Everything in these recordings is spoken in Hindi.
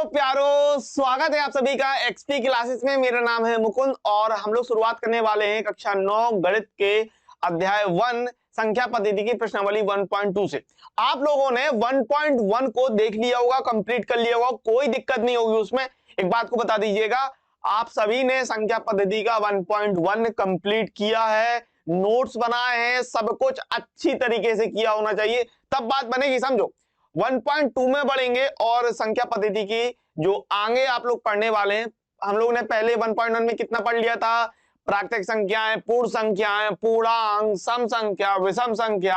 हेलो प्यारो, स्वागत है आप सभी का एक्सपी क्लासेस में। मेरा नाम है मुकुंद और हम लोग शुरुआत करने वाले हैं कक्षा 9 गणित के अध्याय 1 संख्या पद्धति की प्रश्नावली 1.2 से। आप लोगों ने 1.1 को देख लिया होगा, कंप्लीट कर लिया होगा, कोई दिक्कत नहीं होगी उसमें। एक बात को बता दीजिएगा, आप सभी ने संख्या पद्धति का 1.1 कंप्लीट किया है, नोट्स बनाए हैं, सब कुछ अच्छी तरीके से किया होना चाहिए, तब बात बनेगी। समझो 1.2 में बढ़ेंगे और संख्या पद्धति की जो आगे आप लोग पढ़ने वाले हैं। हम लोग ने पहले 1.1 में कितना पढ़ लिया था? प्राकृतिक संख्याएं, पूर्ण संख्याएं, पूर्णांक, सम संख्या, विषम संख्या,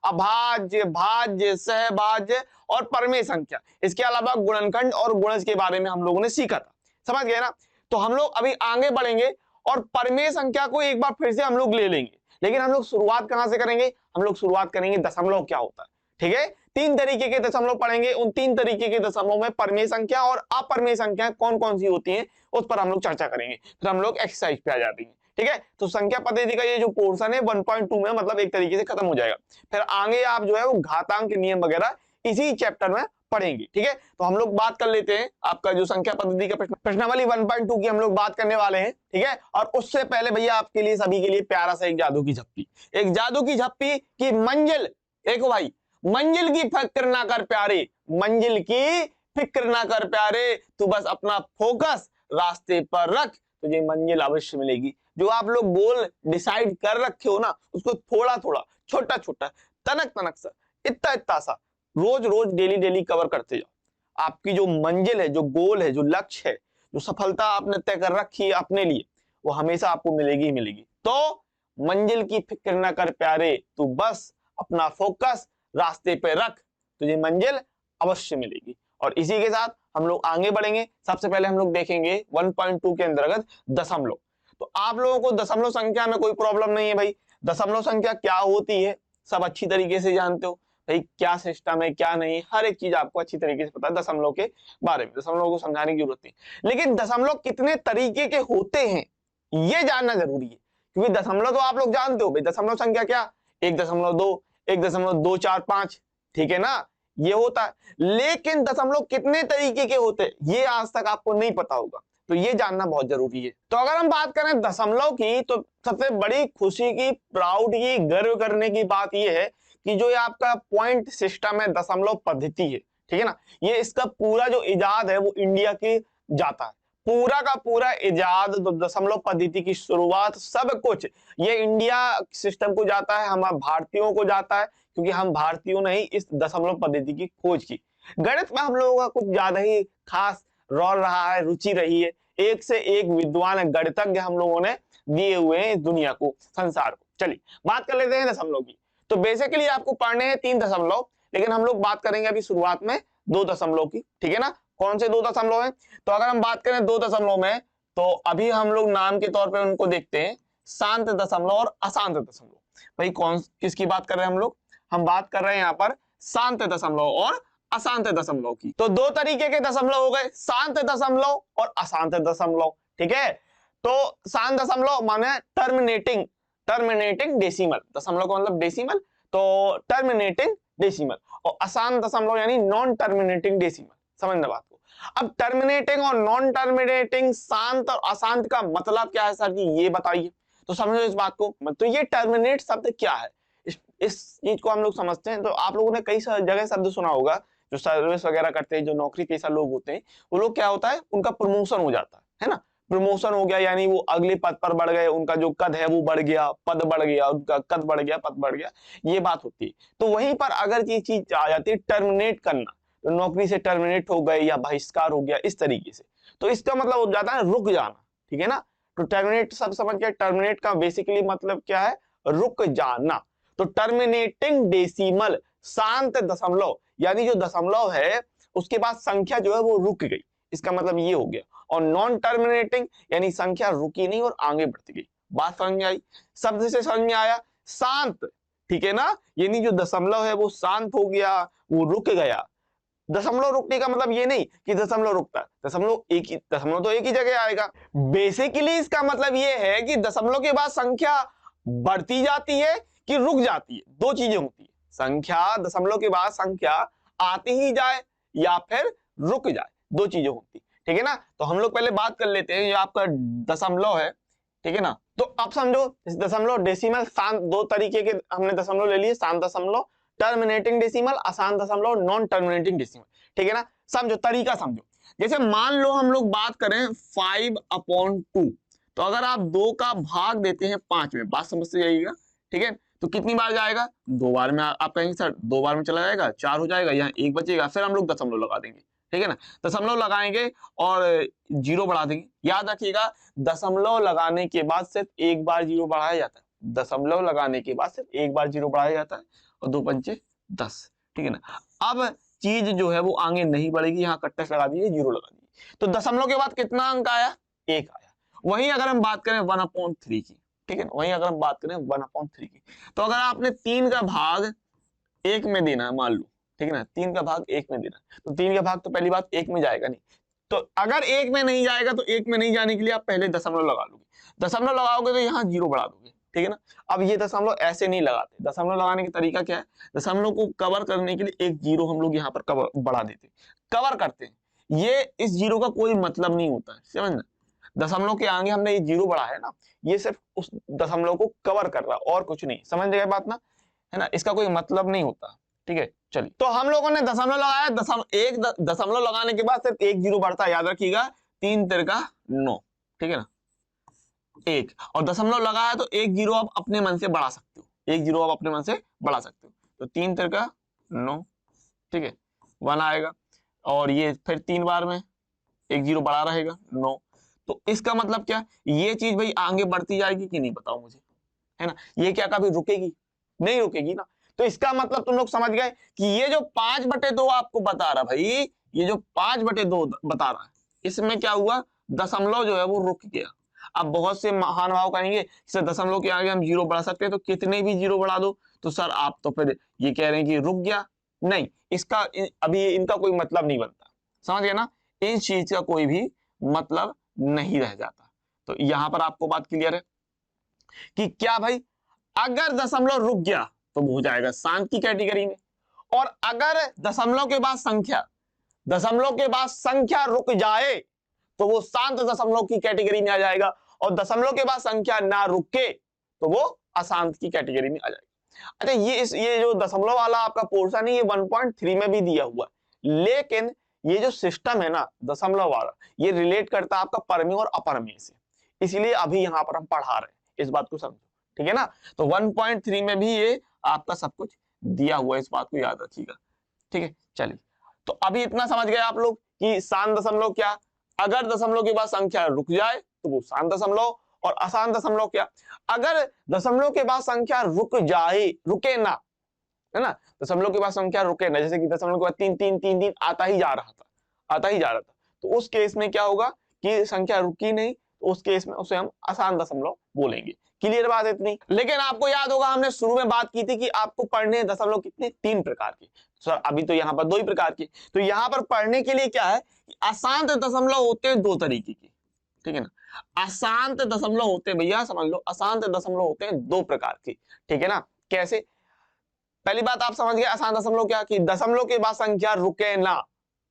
अभाज्य, भाज्य, सहभाज्य और परमेय संख्या। इसके अलावा गुणनखंड और गुणज के बारे में हम लोगों ने सीखा था। समझ गए ना? तो हम लोग अभी आगे बढ़ेंगे और परमेय संख्या को एक बार फिर से हम लोग ले लेंगे। लेकिन हम लोग शुरुआत कहां से करेंगे? हम लोग शुरुआत करेंगे दशमलव क्या होता है। ठीक है, 3 तरीके के दशमलव पढ़ेंगे। उन 3 तरीके के दशमलव में परमेय संख्या और अपरमेय संख्या कौन कौन सी होती हैं उस पर हम लोग चर्चा करेंगे। फिर हम लोग एक्सरसाइज पे आ जाते हैं। ठीक है, तो संख्या पद्धति का ये जो पोर्शन है 1.2 में मतलब एक तरीके से खत्म हो जाएगा। फिर आगे आप जो है वो घातांक नियम वगैरह इसी चैप्टर में पढ़ेंगे। ठीक है, तो हम लोग बात कर लेते हैं आपका जो संख्या पद्धति का प्रश्नावली 1.2 की हम लोग बात करने वाले हैं। ठीक है, और उससे पहले भैया आपके लिए सभी के लिए प्यारा सा एक जादू की झप्पी। एक जादू की झप्पी की मंजिल, देखो भाई, मंजिल की फिक्र ना कर प्यारे, मंजिल की फिक्र ना कर प्यारे, तू बस अपना फोकस रास्ते पर रख, तुझे मंजिल अवश्य मिलेगी। जो आप लोग गोल डिसाइड कर रखे हो ना, उसको थोड़ा थोड़ा, छोटा छोटा, तनक तनक सा, इतना इतना सा रोज रोज डेली डेली कवर करते जाओ। आपकी जो मंजिल है, जो गोल है, जो लक्ष्य है, जो सफलता आपने तय कर रखी है अपने लिए, वो हमेशा आपको मिलेगी ही मिलेगी। तो मंजिल की फिक्र ना कर प्यारे, तू बस अपना फोकस रास्ते पे रख, तुझे मंजिल अवश्य मिलेगी। और इसी के साथ हम लोग आगे बढ़ेंगे। सबसे पहले हम लोग देखेंगे 1.2 के अंतर्गत दशमलव। तो आप लोगों को दशमलव संख्या में कोई प्रॉब्लम नहीं है भाई। दशमलव संख्या क्या होती है सब अच्छी तरीके से जानते हो भाई, क्या सिस्टम है क्या नहीं, हर एक चीज आपको अच्छी तरीके से पता है दशमलव के बारे में। दशमलव को समझाने की जरूरत नहीं, लेकिन दशमलव कितने तरीके के होते हैं ये जानना जरूरी है। क्योंकि दशमलव तो आप लोग जानते हो भाई, दशमलव संख्या क्या, 1.2, 1.245, ठीक है ना, ये होता है। लेकिन दशमलव कितने तरीके के होते हैं ये आज तक आपको नहीं पता होगा, तो ये जानना बहुत जरूरी है। तो अगर हम बात करें दशमलव की, तो सबसे बड़ी खुशी की, प्राउड की, गर्व करने की बात ये है कि जो ये आपका पॉइंट सिस्टम है, दशमलव पद्धति है, ठीक है ना, ये इसका पूरा जो इजाद है वो इंडिया की जाता है। पूरा का पूरा इजाद, दशमलव पद्धति की शुरुआत, सब कुछ ये इंडिया सिस्टम को जाता है, हम भारतीयों को जाता है, क्योंकि हम भारतीयों ने ही इस दशमलव पद्धति की खोज की। गणित में हम लोगों का कुछ ज्यादा ही खास रोल रहा है, रुचि रही है। एक से एक विद्वान गणितज्ञ हम लोगों ने दिए हुए हैं दुनिया को, संसार को। चलिए बात कर लेते हैं दशमलव की। तो बेसिकली आपको पढ़ने हैं 3 दशमलव, लेकिन हम लोग बात करेंगे अभी शुरुआत में 2 दशमलव की। ठीक है ना, कौन से 2 दशमलव हैं? तो अगर हम बात करें 2 दशमलव में, तो अभी हम लोग नाम के तौर पे उनको देखते हैं, शांत दशमलव और अशांत दशमलव। भाई कौन किसकी बात कर रहे हैं हम लोग? हम बात कर रहे हैं यहाँ पर शांत दशमलव और अशांत दशमलव की। तो 2 तरीके के दशमलव हो गए, शांत दशमलव और अशांत दशमलव। ठीक है, तो शांत दशमलव माने टर्मिनेटिंग, टर्मिनेटिंग डेसिमल, दशमलव का मतलब डेसिमल, तो टर्मिनेटिंग डेसिमल। और अशांत दशमलव यानी नॉन टर्मिनेटिंग डेसिमल। समझना बात को। अब टर्मिनेटिंग और नॉन टर्मिनेटिंग, शांत और अशांत का मतलब क्या है सर जी, ये बताइए। तो समझो इस बात को। तो ये टर्मिनेट शब्द क्या है, इस चीज को हम लोग समझते हैं। तो आप लोगों ने कई जगह शब्द सुना होगा, जो सर्विस वगैरह करते हैं, जो नौकरी पेशा लोग होते हैं, वो लोग क्या होता है, उनका प्रमोशन हो जाता है ना। प्रमोशन हो गया यानी वो अगले पद पर बढ़ गए, उनका जो कद है वो बढ़ गया, पद बढ़ गया, उनका कद बढ़ गया, पद बढ़ गया, ये बात होती है। तो वहीं पर अगर ये चीज आ जाती है टर्मिनेट करना, तो नौकरी से टर्मिनेट हो गए या बहिष्कार हो गया इस तरीके से, तो इसका मतलब हो जाता है रुक जाना। ठीक है ना, तो टर्मिनेट सब समझ गए। टर्मिनेट का बेसिकली मतलब क्या है, रुक जाना। तो टर्मिनेटिंग डेसिमल, शांत दशमलव यानी जो दशमलव है उसके बाद संख्या जो है वो रुक गई, इसका मतलब ये हो गया। और नॉन टर्मिनेटिंग यानी संख्या रुकी नहीं और आगे बढ़ती गई। बात समझ में आई? शब्द से समझ में आया, शांत, ठीक है ना, यानी जो दशमलव है वो शांत हो गया, वो रुक गया। दशमलव रुकने का मतलब ये नहीं कि दशमलव रुकता है, दशमलव तो एक ही जगह आएगा। बेसिकली इसका मतलब ये है कि दशमलव के बाद संख्या बढ़ती जाती है कि रुक जाती है, 2 चीजें होती है। संख्या, दशमलव के बाद संख्या आती ही जाए या फिर रुक जाए, दो चीजें होती, ठीक है ना। तो हम लोग पहले बात कर लेते हैं, ये आपका दशमलव है, ठीक है ना। तो आप समझो इस दशमलव डेसिमल शांत, दो तरीके के हमने दशमलव ले लिए, शांत दशमलव, टर्मिनेटिंग डेसिमल, अशांत दशमलव, नॉन टर्मिनेटिंग डेसिमल, ठीक है ना। समझो तरीका समझो, जैसे मान लो हम लोग बात करें 5/2, तो अगर आप 2 का भाग देते हैं 5 में, बात समझते जाइएगा, ठीक है। तो कितनी बार जाएगा, 2 बार में। आप कहेंगे सर 2 बार में चला जाएगा, 4 हो जाएगा, यहाँ 1 बचेगा, फिर हम लोग दशमलव लगा देंगे, ठीक है ना। दशमलव लगाएंगे और 0 बढ़ा देंगे। याद रखिएगा दशमलव लगाने के बाद सिर्फ एक बार 0 बढ़ाया जाता है, दशमलव लगाने के बाद सिर्फ एक बार 0 बढ़ाया जाता है, और 2 पंचे 10, ठीक है ना। अब चीज जो है वो आगे नहीं बढ़ेगी, यहाँ कट्टस लगा दीजिए, 0 लगा दीजिए, तो दशमलव के बाद कितना अंक आया, 1 आया। वहीं अगर हम बात करें 1/3 की, ठीक है ना, वहीं अगर हम बात करें 1/3 की, तो अगर आपने 3 का भाग 1 में देना है, मान लो, ठीक है ना, 3 का भाग 1 में देना है, तो 3 का भाग तो पहली बात 1 में जाएगा नहीं, तो अगर 1 में नहीं जाएगा तो 1 में नहीं जाने के लिए आप पहले दशमलव लगा लोगे, दशमलव लगाओगे तो यहाँ 0 बढ़ा दोगे, ठीक है ना। अब ये दशमलव ऐसे नहीं लगाते, दशमलव लगाने का तरीका क्या है, दशमलव को कवर करने के लिए एक 0 हम लोग यहाँ पर कवर बढ़ा देते, कवर करते हैं। ये इस 0 का कोई मतलब नहीं होता है, समझना। दशमलव के आगे हमने ये 0 बढ़ाया है ना, ये सिर्फ उस दशमलव को कवर कर रहा और कुछ नहीं, समझ गए बात ना, है ना, इसका कोई मतलब नहीं होता, ठीक है। चलिए, तो हम लोगों ने दशमलव लगाया, एक दशमलव लगाने के बाद सिर्फ एक 0 बढ़ता है, याद रखिएगा, 3 तिरका 9, ठीक है ना, 1, और दशमलव लगाया तो एक 0 आप अपने मन से बढ़ा सकते हो, एक 0 आप अपने मन से बढ़ा सकते हो, तो 3 तिरका 9, ठीक है, 1 आएगा, और ये फिर 3 बार में एक 0 बढ़ा रहेगा 9, तो इसका मतलब क्या, ये चीज भाई आगे बढ़ती जाएगी कि नहीं, बताओ मुझे, है ना। ये क्या कभी रुकेगी, नहीं रुकेगी ना। तो इसका मतलब तुम लोग समझ गए कि ये जो 5/2 आपको बता रहा भाई, ये जो 5/2 बता रहा है, इसमें क्या हुआ, दशमलव जो है वो रुक गया। अब बहुत से महानुभाव कहेंगे सर दशमलव के आगे हम 0 बढ़ा सकते हैं, तो कितने भी 0 बढ़ा दो, तो सर आप तो फिर ये कह रहे हैं कि रुक गया, नहीं, इसका अभी इनका कोई मतलब नहीं बनता, समझ गए ना, इस चीज का कोई भी मतलब नहीं रह जाता। तो यहां पर आपको बात क्लियर है कि क्या भाई, अगर दशमलव रुक गया तो वो हो जाएगा शांत की कैटेगरी में, और अगर दशमलव के बाद संख्या रुक जाए तो वो शांत दशमलव की कैटेगरी में आ जाएगा, और दशमलव के बाद संख्या ना रुके तो वो अशांत की कैटेगरी में आ जाएगा। अच्छा, ये जो दशमलव वाला आपका पोर्शन है ये 1.3 में भी दिया हुआ है, लेकिन ये जो सिस्टम है ना दशमलव वाला, ये रिलेट करता है आपका परमेय और अपरमेय से, इसलिए अभी यहां पर हम पढ़ा रहे हैं, इस बात को समझो, ठीक है ना। तो 1.3 में भी ये आपका सब कुछ दिया हुआ है, इस बात को याद रखिएगा, ठीक है। चलिए, तो अभी इतना समझ गए आप लोग कि शांत दशमलव क्या, अगर दशमलव के बाद संख्या रुक जाए तो वो शांत दशमलव, और अशांत दशमलव क्या, अगर दशमलव के बाद संख्या रुक जाए, रुके ना, है ना, दशमलव के बाद संख्या रुके ना, जैसे कि दशमलव के बाद 3 3 3 3 आता ही जा रहा था, तो उस केस में क्या होगा कि संख्या रुकी नहीं, तो उस केस में उसे हम अशांत दशमलव बोलेंगे। क्लियर बात इतनी। लेकिन आपको याद होगा हमने शुरू में बात की थी कि आपको पढ़ने दशमलव कितने, 3 प्रकार के, सर अभी तो यहाँ पर 2 ही प्रकार के, तो यहाँ पर पढ़ने के लिए क्या है कि अशांत दशमलव होते हैं 2 तरीके के, ठीक है ना, अशांत दशमलव होते हैं भैया, समझ लो, अशांत दशमलव होते हैं 2 प्रकार के, ठीक है ना। कैसे, पहली बात आप समझ गए अशांत दशमलव क्या, कि दशमलव के बाद संख्या रुके ना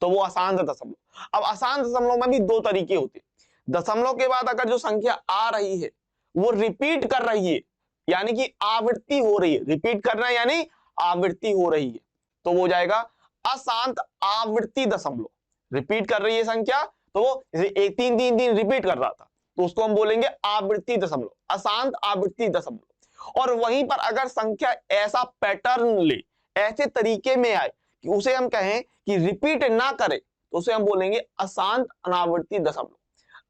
तो वो अशांत दशमलव। अब अशांत दशमलव में भी 2 तरीके होते हैं, दशमलव के बाद अगर जो संख्या आ रही है वो रिपीट कर रही है, यानी कि आवृत्ति हो रही है, रिपीट करना यानी आवृत्ति हो रही है, तो वो जाएगा अशांत आवृत्ति दशमलव। रिपीट कर रही है संख्या, तो वो जैसे 1 3 3 3 रिपीट कर रहा था, तो उसको हम बोलेंगे आवृत्ति दशमलव, अशांत आवृत्ति दशमलव। और वहीं पर अगर संख्या ऐसा पैटर्न ले, ऐसे तरीके में आए कि उसे हम कहें कि रिपीट ना करे, तो उसे हम बोलेंगे अशांत अनावर्ती दशमलव।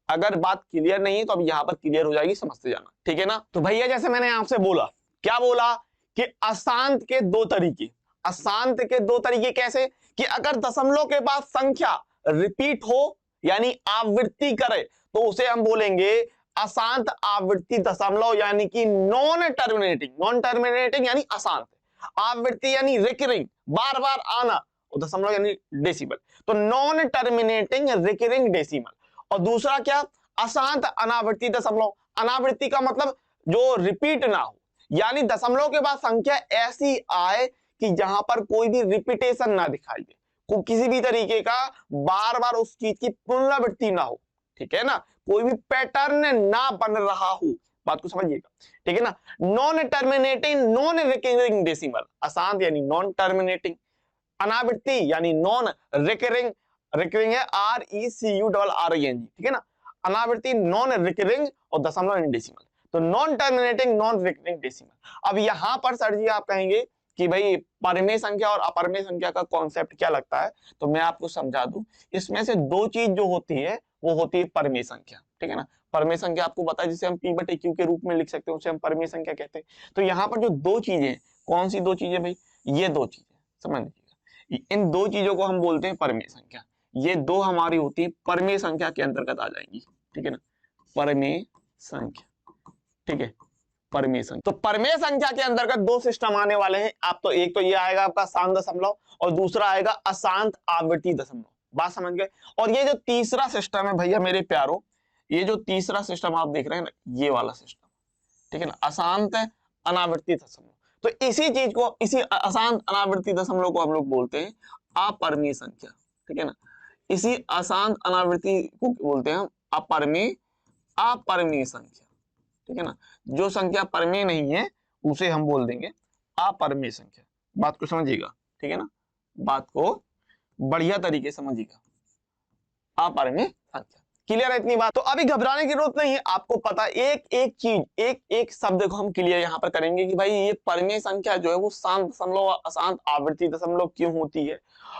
अगर बात क्लियर नहीं है तो अब यहां पर क्लियर हो जाएगी, समझते जाना, ठीक है ना। तो भैया जैसे मैंने आपसे बोला, क्या बोला कि अशांत के 2 तरीके, अशांत के 2 तरीके कैसे, कि अगर दशमलव के बाद संख्या रिपीट हो यानी आवृत्ति करे, तो उसे हम बोलेंगे अशांत आवृत्ति दशमलव, यानी कि नॉन टर्मिनेटिंग यानी अशांत, आवृत्ति यानी रिकरिंग, बार बार आना, और दशमलव यानी डेसिमल, तो नॉन टर्मिनेटिंग रिकरिंग डेसिमल। और दूसरा क्या, अशांत अनावृत्ति दशमलव, अनावृत्ति का मतलब जो रिपीट ना हो, यानी दशमलव के बाद संख्या ऐसी आए कि जहां पर कोई भी रिपीटेशन ना दिखाई दे, को किसी भी तरीके का बार बार उस चीज की पुनरावृत्ति ना हो, ठीक है ना, कोई भी पैटर्न ना बन रहा हो, बात को समझिएगा, ठीक है ना। Non terminating non recurring decimal, अशांत यानी नॉन टर्मिनेटिंग, अनावृत्ति यानी नॉन रिकरिंग, रिकरिंग है RECURRING, ठीक है ना, अनावृत्ति नॉन रिकरिंग और दशमलव इन डेसिमल, तो non terminating non recurring decimal. अब यहां पर सर जी आप कहेंगे कि भाई परमेय संख्या और अपरमेय संख्या का कॉन्सेप्ट क्या लगता है, तो मैं आपको समझा दूं। इसमें से दो चीज जो होती है वो होती है परमेय संख्या, ठीक है ना। परमेय संख्या आपको पता है, जिसे हम P/Q के रूप में लिख सकते हैं, उसे हम परमेय संख्या कहते हैं। तो यहाँ पर जो दो चीजें, कौन सी दो चीजें भाई, ये दो चीजें समझ लीजिएगा, इन दो चीजों को हम बोलते हैं परमेय संख्या। ये दो हमारी होती है परमेय संख्या के अंतर्गत आ जाएंगी, ठीक है ना, परमेय संख्या, ठीक है, परमेय संख्या। तो परमेय संख्या के अंतर्गत दो सिस्टम आने वाले हैं। आप तो एक तो ये आएगा आपका शांत दशमलव और दूसरा आएगा अशांत आवर्ती दशमलव, बात समझ गए। और ये जो तीसरा सिस्टम है भैया मेरे प्यारो, ये जो तीसरा सिस्टम आप देख रहे हैं ना, ये वाला सिस्टम, ठीक है ना, अशांत अनावर्ती दशमलव। तो इसी चीज को, इसी अशांत अनावर्ती दशमलव को हम लोग बोलते हैं अपरमेय संख्या, ठीक है ना। इसी अशांत अनावर्ती को बोलते हैं हम अपरमेय संख्या, ठीक है ना। जो संख्या परमेय नहीं है उसे हम बोल देंगे अपरमेय संख्या, बात को समझिएगा, ठीक है ना, बात को बढ़िया तरीके से समझिएगा, अपरमेय संख्या। क्लियर है इतनी बात? तो अभी घबराने की जरूरत नहीं है, आपको पता एक एक चीज, एक एक शब्द को हम क्लियर यहाँ पर करेंगे कि भाई ये परमेय संख्या जो है वो शांत दशमलव अशांत आवर्ती दशमलव क्यों होती है,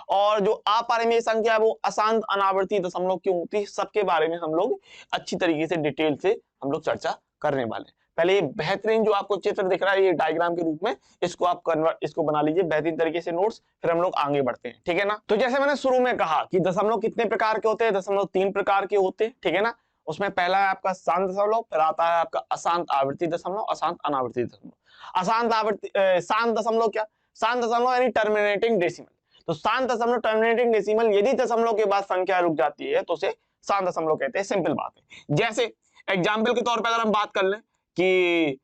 और जो अपरमेय संख्या है वो अशांत अनावर्ती दशमलव क्यों होती है, सबके बारे में हम लोग अच्छी तरीके से डिटेल से हम लोग चर्चा करने वाले हैं। पहले ये बेहतरीन जो आपको चित्र दिख रहा है ये डायग्राम के रूप में, इसको आप कन्वर्ट, इसको बना लीजिए बेहतरीन तरीके से नोट्स, फिर हम लोग आगे बढ़ते हैं, ठीक है ना। तो जैसे मैंने शुरू में कहा कि दशमलव कितने प्रकार के होते हैं, दशमलव 3 प्रकार के होते हैं, ठीक है ना। उसमें पहला है आपका शांत दशमलव, फिर आता है आपका अशांत आवर्ती दशमलव, अशांत अनावर्ती दशमलव। अशांत आवर्ती शांत दशमलव क्या, शांत दशमलव यानी टर्मिनेटिंग डेसिमल। तो शांत दशमलव टर्मिनेटिंग डेसिमल, यदि दशमलव के बाद संख्या रुक जाती है तो उसे शांत दशमलव कहते हैं, सिंपल बात है। जैसे एग्जाम्पल के तौर पर अगर हम बात कर लें कि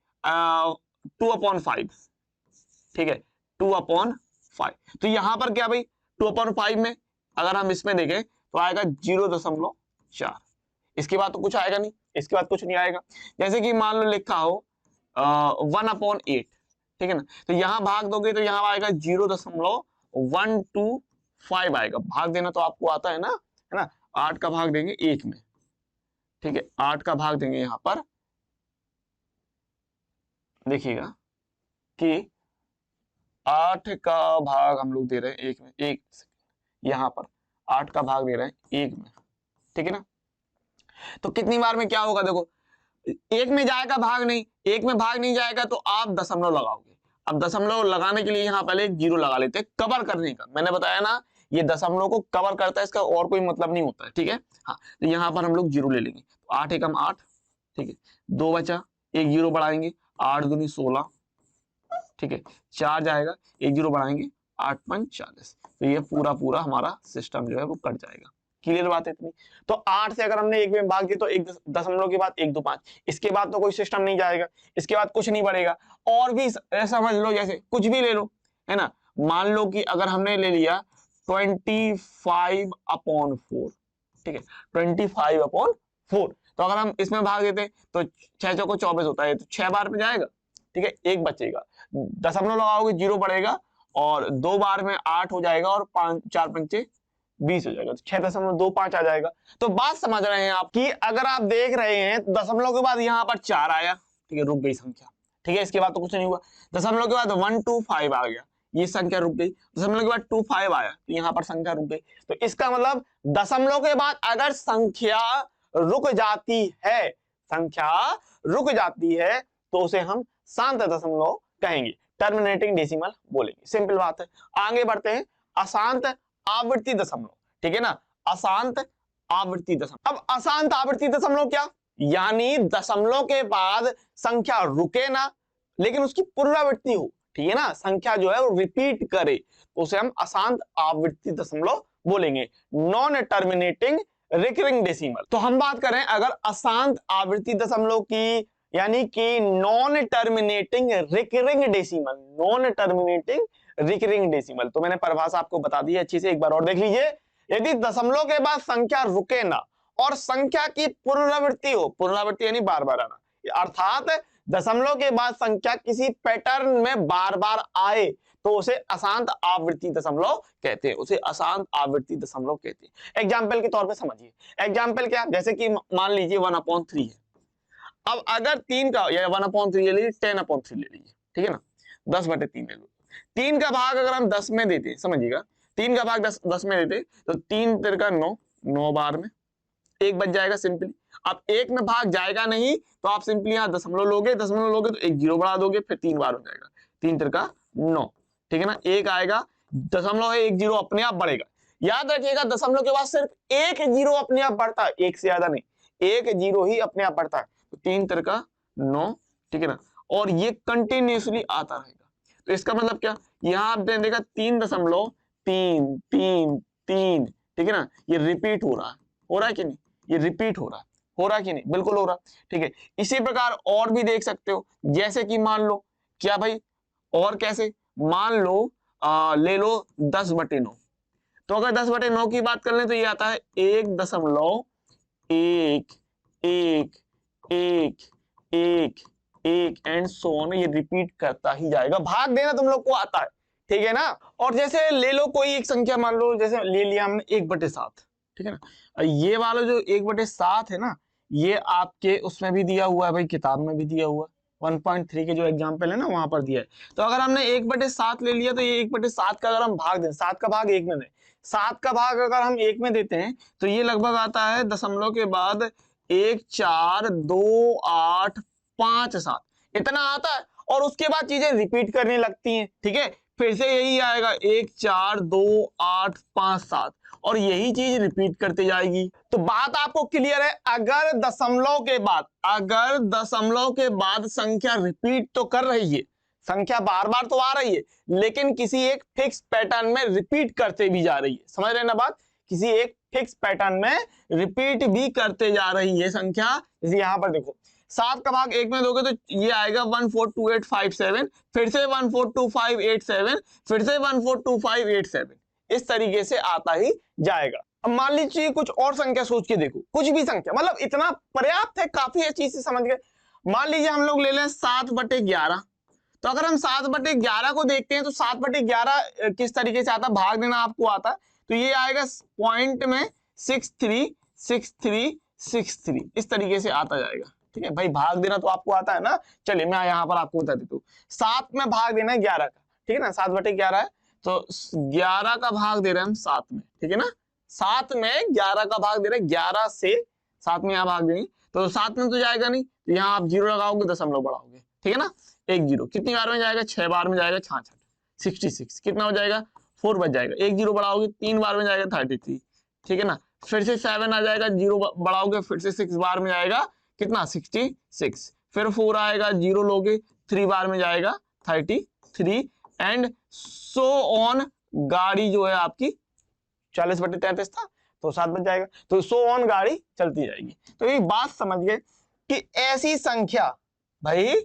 2/5, ठीक है, 2/5, तो यहां पर क्या भाई 2/5 में अगर हम इसमें देखें तो आएगा 0.4, इसके बाद तो कुछ आएगा नहीं, इसके बाद कुछ नहीं आएगा। जैसे कि मान लो लिखा हो 1/8, ठीक है ना, तो यहां भाग दोगे तो यहां आएगा 0.125 आएगा। भाग देना तो आपको आता है ना, 8 का भाग देंगे 1 में, ठीक है, 8 का भाग देंगे यहां पर, देखिएगा कि 8 का भाग हम लोग दे रहे हैं 1 में, एक यहां पर 8 का भाग दे रहे हैं 1 में, ठीक है ना। तो कितनी बार में क्या होगा, देखो 1 में जाएगा भाग नहीं, 1 में भाग नहीं जाएगा तो आप दशमलव लगाओगे। अब दशमलव लगाने के लिए यहाँ पहले 0 लगा लेते हैं, कवर करने का, मैंने बताया ना ये दशमलव को कवर करता है, इसका और कोई मतलब नहीं होता है, ठीक है। हाँ, तो यहाँ पर हम लोग 0 ले लेंगे, तो 8 एकम 8, ठीक है, 2 बचा, एक 0 बढ़ाएंगे, 8 दूनी 16, ठीक है, 4 जाएगा, एक 0 बढ़ाएंगे, 8 पंच 40, तो ये पूरा हमारा सिस्टम जो है वो कट जाएगा। क्लियर बात है इतनी? तो 8 से अगर हमने 1 में भाग दिया तो एक दशमलव के बाद 1 2 5, इसके बाद तो कोई सिस्टम नहीं जाएगा, इसके बाद कुछ नहीं बढ़ेगा। और भी समझ लो, जैसे कुछ भी ले लो, है ना, मान लो कि अगर हमने ले लिया 25/4, ठीक है, 25/4, तो अगर हम इसमें भाग देते तो 6 चौको 24 होता है, तो 6 बार में जाएगा, ठीक है, एक बचेगा, दशमलव लगाओगे 0 बढ़ेगा, और 2 बार में 8 हो जाएगा, और 5 4 पंचे 20 हो जाएगा, तो 6.25 आ जाएगा। तो बात समझ रहे हैं आप कि अगर आप देख रहे हैं दशमलव के बाद यहाँ पर 4 आया, ठीक है, रुक गई संख्या, ठीक है, इसके बाद तो कुछ नहीं हुआ। दशमलव के बाद 125 आ गया, ये संख्या रुक गई। दशमलव के बाद 25 आया, तो यहाँ पर संख्या रुक गई। तो इसका मतलब दशमलव के बाद अगर संख्या रुक जाती है, संख्या रुक जाती है, तो उसे हम शांत दशमलव कहेंगे, टर्मिनेटिंग डेसिमल बोलेंगे, सिंपल बात है। आगे बढ़ते हैं, अशांत आवर्ती दशमलव, ठीक है ना, अशांत आवर्ती दशमलव। अब अशांत आवर्ती दशमलव क्या, यानी दशमलव के बाद संख्या रुके ना, लेकिन उसकी पुनरावृत्ति हो, ठीक है ना, संख्या जो है वो रिपीट करे, तो उसे हम अशांत आवर्ती दशमलव बोलेंगे, नॉन टर्मिनेटिंग रिकरिंग डेसिमल। तो हम बात करें अगर अशांत आवर्ती दशमलव की, यानी कि non terminating recurring decimal, non terminating recurring decimal. तो मैंने परिभाषा आपको बता दी है अच्छी से, एक बार और देख लीजिए। यदि दशमलव के बाद संख्या रुके ना और संख्या की पुनरावृत्ति हो, पुनरावृत्ति यानी बार बार आना, अर्थात दशमलव के बाद संख्या किसी पैटर्न में बार बार आए तो उसे अशांत आवृत्ति दशमलव कहते हैं, उसे अशांत आवृत्ति दशमलव कहते हैं। एग्जाम्पल के तौर पे समझिए, एग्जाम्पल क्या, जैसे कि मान लीजिए 1/3 है। अब अगर 3 का या 1/3 ले लीजिए, 10/3 ले लीजिए, ठीक है ना, 10/3 ले लो। 3 का भाग अगर हम 10 में देते, समझिएगा, 3 का भाग 10 में देते तो 3 × 9, 9 बार में एक बच जाएगा सिंपली। अब एक में भाग जाएगा नहीं तो आप सिंपली यहाँ दशमलव लोगे तो एक 0 बढ़ा दोगे, फिर 3 बार हो जाएगा, 3 × 9, ठीक है ना, एक आएगा, दशमलव है, 1 0 अपने आप बढ़ेगा। याद रखिएगा दशमलव के बाद सिर्फ एक 0 अपने आप बढ़ता है, एक से ज्यादा नहीं, एक 0 ही अपने आप बढ़ता है। तो 3 × 9, ठीक है ना, और ये कंटिन्यूसली आता रहेगा। तो इसका मतलब क्या, यहाँ आप देखिएगा 3.333, ठीक है ना, ये रिपीट हो रहा है कि नहीं, ये रिपीट हो रहा है कि नहीं, बिल्कुल हो रहा, ठीक है। इसी प्रकार और भी देख सकते हो, जैसे कि मान लो क्या भाई, और कैसे, मान लो ले लो 10/9। तो अगर 10/9 की बात कर लें तो ये आता है 1.11111 एंड सो ऑन, ये रिपीट करता ही जाएगा। भाग देना तुम लोग को आता है, ठीक है ना। और जैसे ले लो कोई एक संख्या, मान लो जैसे ले लिया हमने 1/7, ठीक है ना, ये वाला जो 1/7 है ना, ये आपके उसमें भी दिया हुआ है भाई, किताब में भी दिया हुआ है, 1.3 के जो एग्जाम्पल है ना वहां पर दिया है। तो अगर हमने 1/7 ले लिया तो ये 1/7 का अगर हम भाग दें, 7 का भाग 1 में दें, 7 का भाग अगर हम 1 में देते हैं तो ये लगभग आता है दशमलव के बाद 14285 इतना आता है। और उसके बाद चीजें रिपीट करने लगती हैं, ठीक है, फिर से यही आएगा 14285 और यही चीज रिपीट करते जाएगी। तो बात आपको क्लियर है, अगर दशमलव के बाद संख्या रिपीट तो कर रही है, संख्या बार बार तो आ रही है, लेकिन किसी एक फिक्स पैटर्न में रिपीट करते भी जा रही है, समझ रहे हैं ना बात, किसी एक फिक्स पैटर्न में रिपीट भी करते जा रही है संख्या। जैसे यहां पर देखो 7 का भाग 1 में दोगे तो ये आएगा 142857, फिर से 142587, फिर से 142587, इस तरीके से आता ही जाएगा। अब मान लीजिए कुछ और संख्या सोच के देखो, कुछ भी संख्या, मतलब इतना पर्याप्त है, काफी अच्छी से समझ गए। मान लीजिए हम लोग ले लें 7/11। तो अगर हम 7/11 को देखते हैं तो 7/11 किस तरीके से आता है, भाग देना आपको आता है, तो ये आएगा पॉइंट में 636363, इस तरीके से आता जाएगा, ठीक है भाई। भाग देना तो आपको आता है ना, चलिए मैं यहाँ पर आपको बता देता हूँ। 7 में भाग देना है 11 का, ठीक है ना, 7/11 है तो 11 का भाग दे रहे हैं हम 7 में, ठीक है ना, 7 में 11 का भाग दे रहे हैं, 11 से 7 में यहाँ भाग देंगे तो 7 में तो जाएगा नहीं, तो यहाँ आप 0 लगाओगे, दशमलव बढ़ाओगे, ठीक है ना, 1 0 कितनी बार में जाएगा, 6 बार में जाएगा, 66 66 कितना हो जाएगा, 4 बच जाएगा, 1 0 बढ़ाओगे 3 बार में जाएगा 33, ठीक है ना, फिर से 7 आ जाएगा, 0 बढ़ाओगे फिर से 6 बार में जाएगा कितना 66, फिर 4 आएगा, 0 लोगे 3 बार में जाएगा 33 एंड सो ऑन। गाड़ी जो है आपकी 40/33 था तो 7 बच जाएगा, तो सो ऑन गाड़ी चलती जाएगी। तो एक बात समझ गए कि ऐसी संख्या भाई,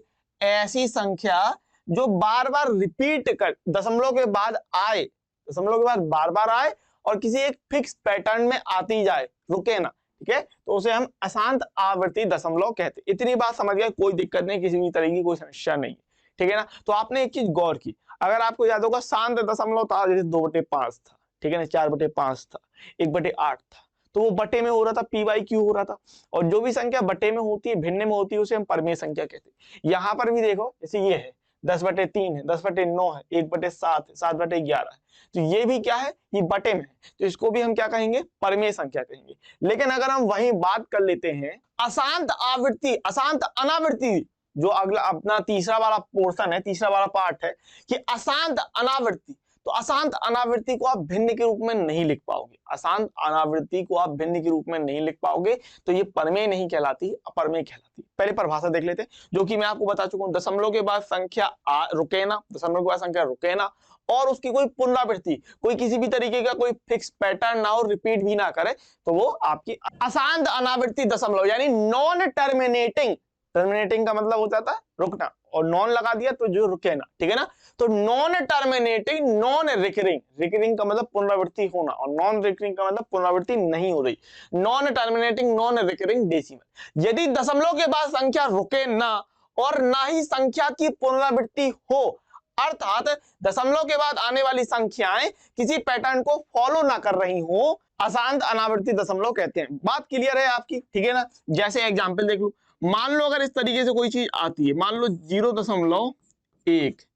ऐसी संख्या जो बार बार रिपीट कर दशमलव के बाद आए, दशमलव के बाद बार बार आए और किसी एक फिक्स पैटर्न में आती जाए, रुके ना, ठीक है, तो उसे हम अशांत आवर्ती दशमलव कहते हैं। इतनी बात समझ गए, कोई दिक्कत नहीं, किसी भी तरह की कोई समस्या नहीं, ठीक है ना। तो आपने एक चीज गौर की, अगर आपको याद होगा शांत दशमलव था, जैसे 2/5 था, ठीक है ना, 4/5 था, 1/8 था, तो वो बटे में हो रहा था, PYQ हो रहा था। और जो भी संख्या बटे में होती है, भिन्न में होती है, उसे हम परमेय संख्या कहते हैं। यहाँ पर भी देखो, जैसे ये है 10/3 है, 10/9 है, 1/7 है, 7/11 है, तो ये भी क्या है, ये बटे में है, तो इसको भी हम क्या कहेंगे, परमेय संख्या कहेंगे। लेकिन अगर हम वही बात कर लेते हैं अशांत आवृत्ति, अशांत अनावृत्ति, जो अगला अपना तीसरा वाला पोर्शन है, तीसरा वाला पार्ट है कि अशांत अनावृत्ति, तो अशांत अनावृत्ति को आप भिन्न के रूप में नहीं लिख पाओगे, अशांत अनावृत्ति को आप भिन्न के रूप में नहीं लिख पाओगे, तो ये परमेय नहीं कहलाती, अपरमेय कहलाती। पहले परिभाषा देख लेते हैं, जो कि मैं आपको बता चुका हूं, दशमलव के बाद संख्या रुके ना, दशमलव के बाद संख्या रुके ना, और उसकी कोई पुनरावृत्ति, कोई किसी भी तरीके का कोई फिक्स पैटर्न ना हो, रिपीट भी ना करे, तो वो आपकी अशांत अनावृत्ति दशमलव यानी नॉन टर्मिनेटिंग। टर्मिनेटिंग का मतलब हो जाता है रुकना, और नॉन लगा दिया तो जो रुके ना, ठीक है ना, तो non terminating non recurring, recurring का मतलब पुनरावृत्ति होना और नॉन रिकरिंग का मतलब पुनरावृत्ति नहीं हो रही, non terminating non recurring decimal. यदि दशमलव के बाद संख्या रुके ना और ना ही संख्या की पुनरावृत्ति हो, अर्थात दशमलव के बाद आने वाली संख्याएं किसी पैटर्न को फॉलो ना कर रही हो, अशांत अनावर्ती दशमलव कहते हैं। बात क्लियर है आपकी, ठीक है ना। जैसे एग्जांपल देख लो, मान लो अगर इस तरीके से कोई चीज आती है, मान लो 0.1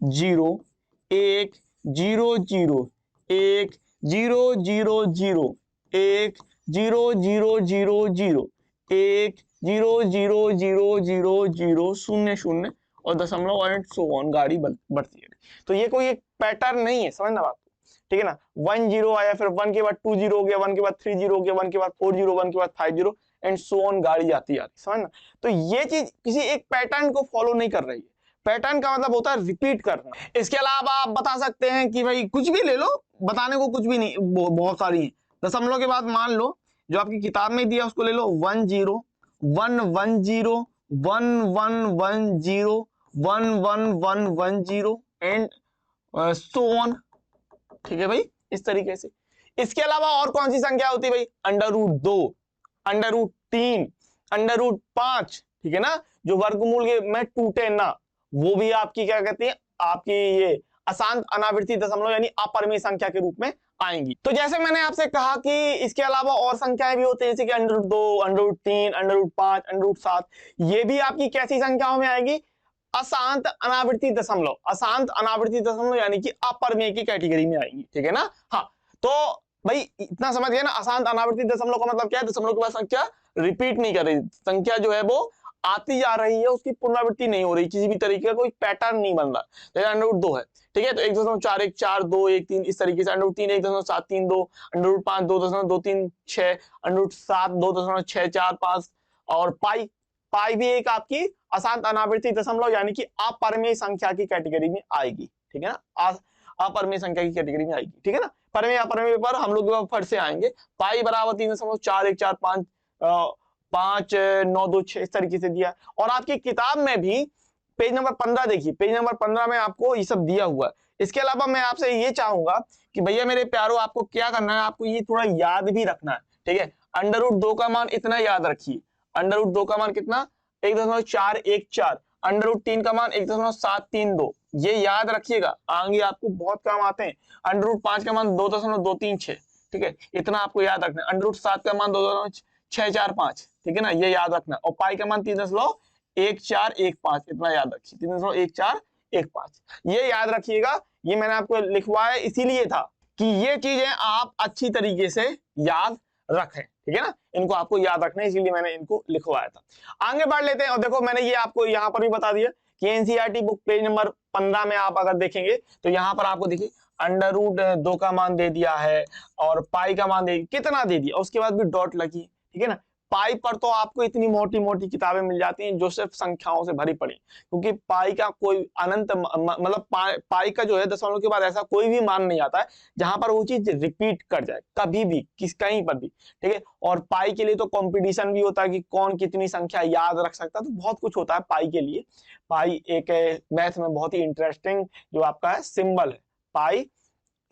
0 1 0 0 1 0 0 0 1 0 0 0 0 1 0 0 0 0 0 0 0 और दशमलव एंड सो ऑन, गाड़ी बढ़ती है। तो ये कोई एक पैटर्न नहीं है, समझना बात, ठीक है ना। 1 0 आया, फिर 1 के बाद 2 0 हो गया, 1 के बाद 3 0 हो गया, 1 के बाद 4 0, 1 के बाद 5 0 एंड सो ऑन, गाड़ी जाती जाती, समझना। तो ये चीज किसी एक पैटर्न को फॉलो नहीं कर रही है। पैटर्न का मतलब होता है रिपीट करना। इसके अलावा आप बता सकते हैं कि भाई कुछ भी ले लो, बताने को कुछ भी नहीं, बहुत सारी है। दशमलव के बाद मान लो जो आपकी किताब में दिया उसको ले लो, 1 0 1 1 0 1 1 1 0 1 1 1 1 0 एंड सो ऑन, ठीक है भाई, इस तरीके से। इसके अलावा और कौन सी संख्या होती है भाई, √2, √3, √5, ठीक है ना, जो वर्गमूल के में टूटे ना, वो भी आपकी क्या कहती है, आपकी ये अशांत अनावृत्ति दशमलव यानी अपरिमेय संख्या के रूप में आएंगी। तो जैसे मैंने आपसे कहा कि इसके अलावा और संख्याएं भी होती है, जैसे कि √2, √3, √5, √7, ये भी आपकी कैसी संख्याओं में आएगी, अशांत अनावृत्ति दशमलव, अशांत अनावृत्ति दशमलव यानी कि अपरिमेय की कैटेगरी में आएंगी, ठीक है ना। हाँ, तो भाई इतना समझ गए ना, अशांत अनावृत्ति दशमलव का मतलब क्या है, दशमलव के बाद संख्या रिपीट नहीं कर रही, संख्या जो है वो आती जा रही है, उसकी पुनरावृत्ति नहीं हो रही, किसी भी तरीके का कोई पैटर्न नहीं बन रहा। जैसे √2 है, ठीक है, तो 1.41 4 2 1 3 इस तरीके से, √3 1.732, √5 2.236, √7 2.645 और पाई, पाई भी एक आपकी अशांत अनावृत्ति दशमलव यानी कि अपरिमेय संख्या की कैटेगरी में आएगी, ठीक है ना, अपरिमेय संख्या की कैटेगरी में आएगी, ठीक है ना। परिमेय अपरिमेय पर हम लोग फट से आएंगे। पाई बराबर 3.4145 5 9 2 6 इस तरीके से दिया। और आपकी किताब में भी पेज नंबर 15 देखिए, पेज नंबर 15 में आपको ये सब दिया हुआ है। इसके अलावा मैं आपसे ये चाहूंगा कि भैया मेरे प्यारो, आपको क्या करना है, आपको ये थोड़ा याद भी रखना है, ठीक है। √2 का मान इतना याद रखिए, √2 का मान कितना, 1.414, √3 का मान 1.732, ये याद रखिएगा, आगे आपको बहुत काम आते हैं। √5 का मान 2.236, ठीक है, इतना आपको याद रखना है। √7 का मान 2.645, ठीक है ना, ये याद रखना। और पाई का मान 3.1415, इतना याद रखिए, 3.1415, ये याद रखिएगा। ये मैंने आपको लिखवाया इसीलिए था कि ये चीजें आप अच्छी तरीके से याद रखें, ठीक है ना, इनको आपको याद रखना है, इसीलिए मैंने इनको लिखवाया था। आगे बढ़ लेते हैं। और देखो मैंने ये आपको यहाँ पर भी बता दिया कि एनसीईआरटी बुक पेज नंबर 15 में आप अगर देखेंगे तो यहाँ पर आपको देखिए √2 का मान दे दिया है और पाई का मान दे, कितना दे दिया, उसके बाद भी डॉट लगी, ठीक है ना। पाई पर तो आपको इतनी मोटी मोटी किताबें मिल जाती हैं जो सिर्फ संख्याओं से भरी पड़ी, क्योंकि पाई का कोई अनंत मतलब पाई का जो है दशमलव के बाद ऐसा कोई भी मान नहीं आता है जहां पर वो चीज रिपीट कर जाए, कभी भी कहीं पर भी, ठीक है। और पाई के लिए तो कंपटीशन भी होता है कि कौन कितनी संख्या याद रख सकता है, तो बहुत कुछ होता है पाई के लिए। पाई एक मैथ में बहुत ही इंटरेस्टिंग जो आपका है सिंबल है, पाई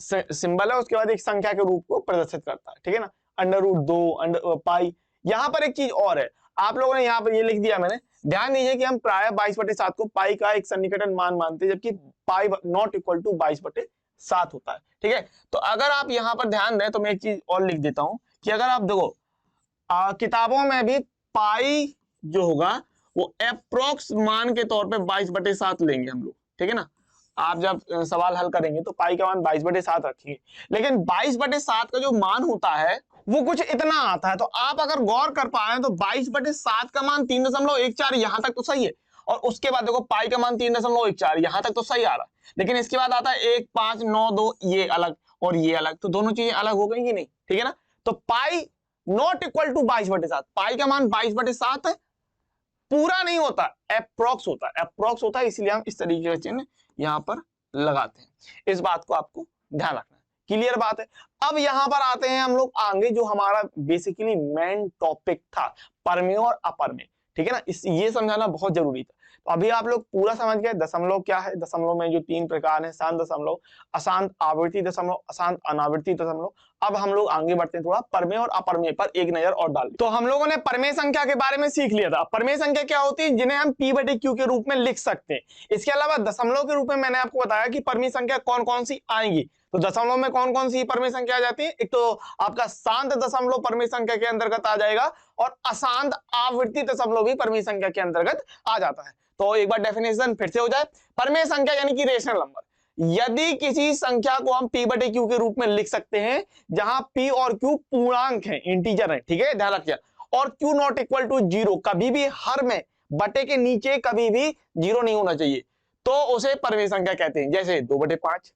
सिंबल है, उसके बाद एक संख्या के रूप को प्रदर्शित करता है, ठीक है ना। √2 पाई। यहाँ पर एक चीज और है, आप लोगों ने यहाँ पर ये लिख दिया मैंने, ध्यान दीजिए कि हम प्राय 22/7 को पाई का एक सन्निकटन मान मानते हैं, जबकि पाई नॉट इक्वल टू 22/7 होता है, ठीक है। तो अगर आप यहाँ पर ध्यान दें तो मैं एक चीज और लिख देता हूं कि अगर आप देखो किताबों में भी पाई जो होगा वो अप्रोक्स मान के तौर पे 22/7 लेंगे हम लोग, ठीक है ना। आप जब सवाल हल करेंगे तो पाई का मान 22/7 रखेंगे, लेकिन 22/7 का जो मान होता है वो कुछ इतना आता है। तो आप अगर गौर कर पाए तो 22/7 का मान 3.14, यहां तक तो सही है, और उसके बाद देखो पाई का मान 3.14, यहां तक तो सही आ रहा है, लेकिन इसके बाद आता है 1 5 9 2, ये अलग और ये अलग, तो दोनों चीजें अलग हो गई कि नहीं, ठीक है ना। तो पाई नॉट इक्वल टू 22/7, पाई का मान 22/7 है, पूरा नहीं होता, अप्रोक्स होता है, अप्रोक्स होता है, इसलिए हम इस तरीके का चिन्ह यहाँ पर लगाते हैं। इस बात को आपको ध्यान रखना है, क्लियर बात है। अब यहाँ पर आते हैं हम लोग आगे, जो हमारा बेसिकली मेन टॉपिक था, परमेय और अपरमेय, ठीक है ना। ये समझाना बहुत जरूरी था। तो अभी आप लोग पूरा समझ गए दशमलव क्या है। दशमलव में जो 3 प्रकार हैं, शांत दशमलव, अशांत आवर्ती दशमलव, अशांत अनावर्ती दशमलव। अब हम लोग आगे बढ़ते हैं, थोड़ा परमेय और अपरमेय पर एक नजर और डाल। तो हम लोगों ने परमेय संख्या के बारे में सीख लिया था। परमेय संख्या क्या होती है, जिन्हें हम p/q के रूप में लिख सकते हैं। इसके अलावा दशमलव के रूप में मैंने आपको बताया कि परमेय संख्या कौन कौन सी आएंगी। तो दशमलव में कौन कौन सी परमेय संख्या आ जाती है, एक तो आपका शांत दशमलव परमेय संख्या के अंतर्गत आ जाएगा, और अशांत आवर्ती दशमलव भी परमेय संख्या के अंतर्गत आ जाता है। तो एक बार डेफिनेशन फिर से हो जाए। परमेय संख्या यानी कि रेशनल नंबर, यदि किसी संख्या को हम p/q के रूप में लिख सकते हैं जहां p और q पूर्णांक हैं, इंटीजर हैं, ठीक है, ध्यान रखिए, और q नॉट इक्वल टू 0, कभी भी हर में बटे के नीचे कभी भी 0 नहीं होना चाहिए, तो उसे परमेय संख्या कहते हैं। जैसे 2/5,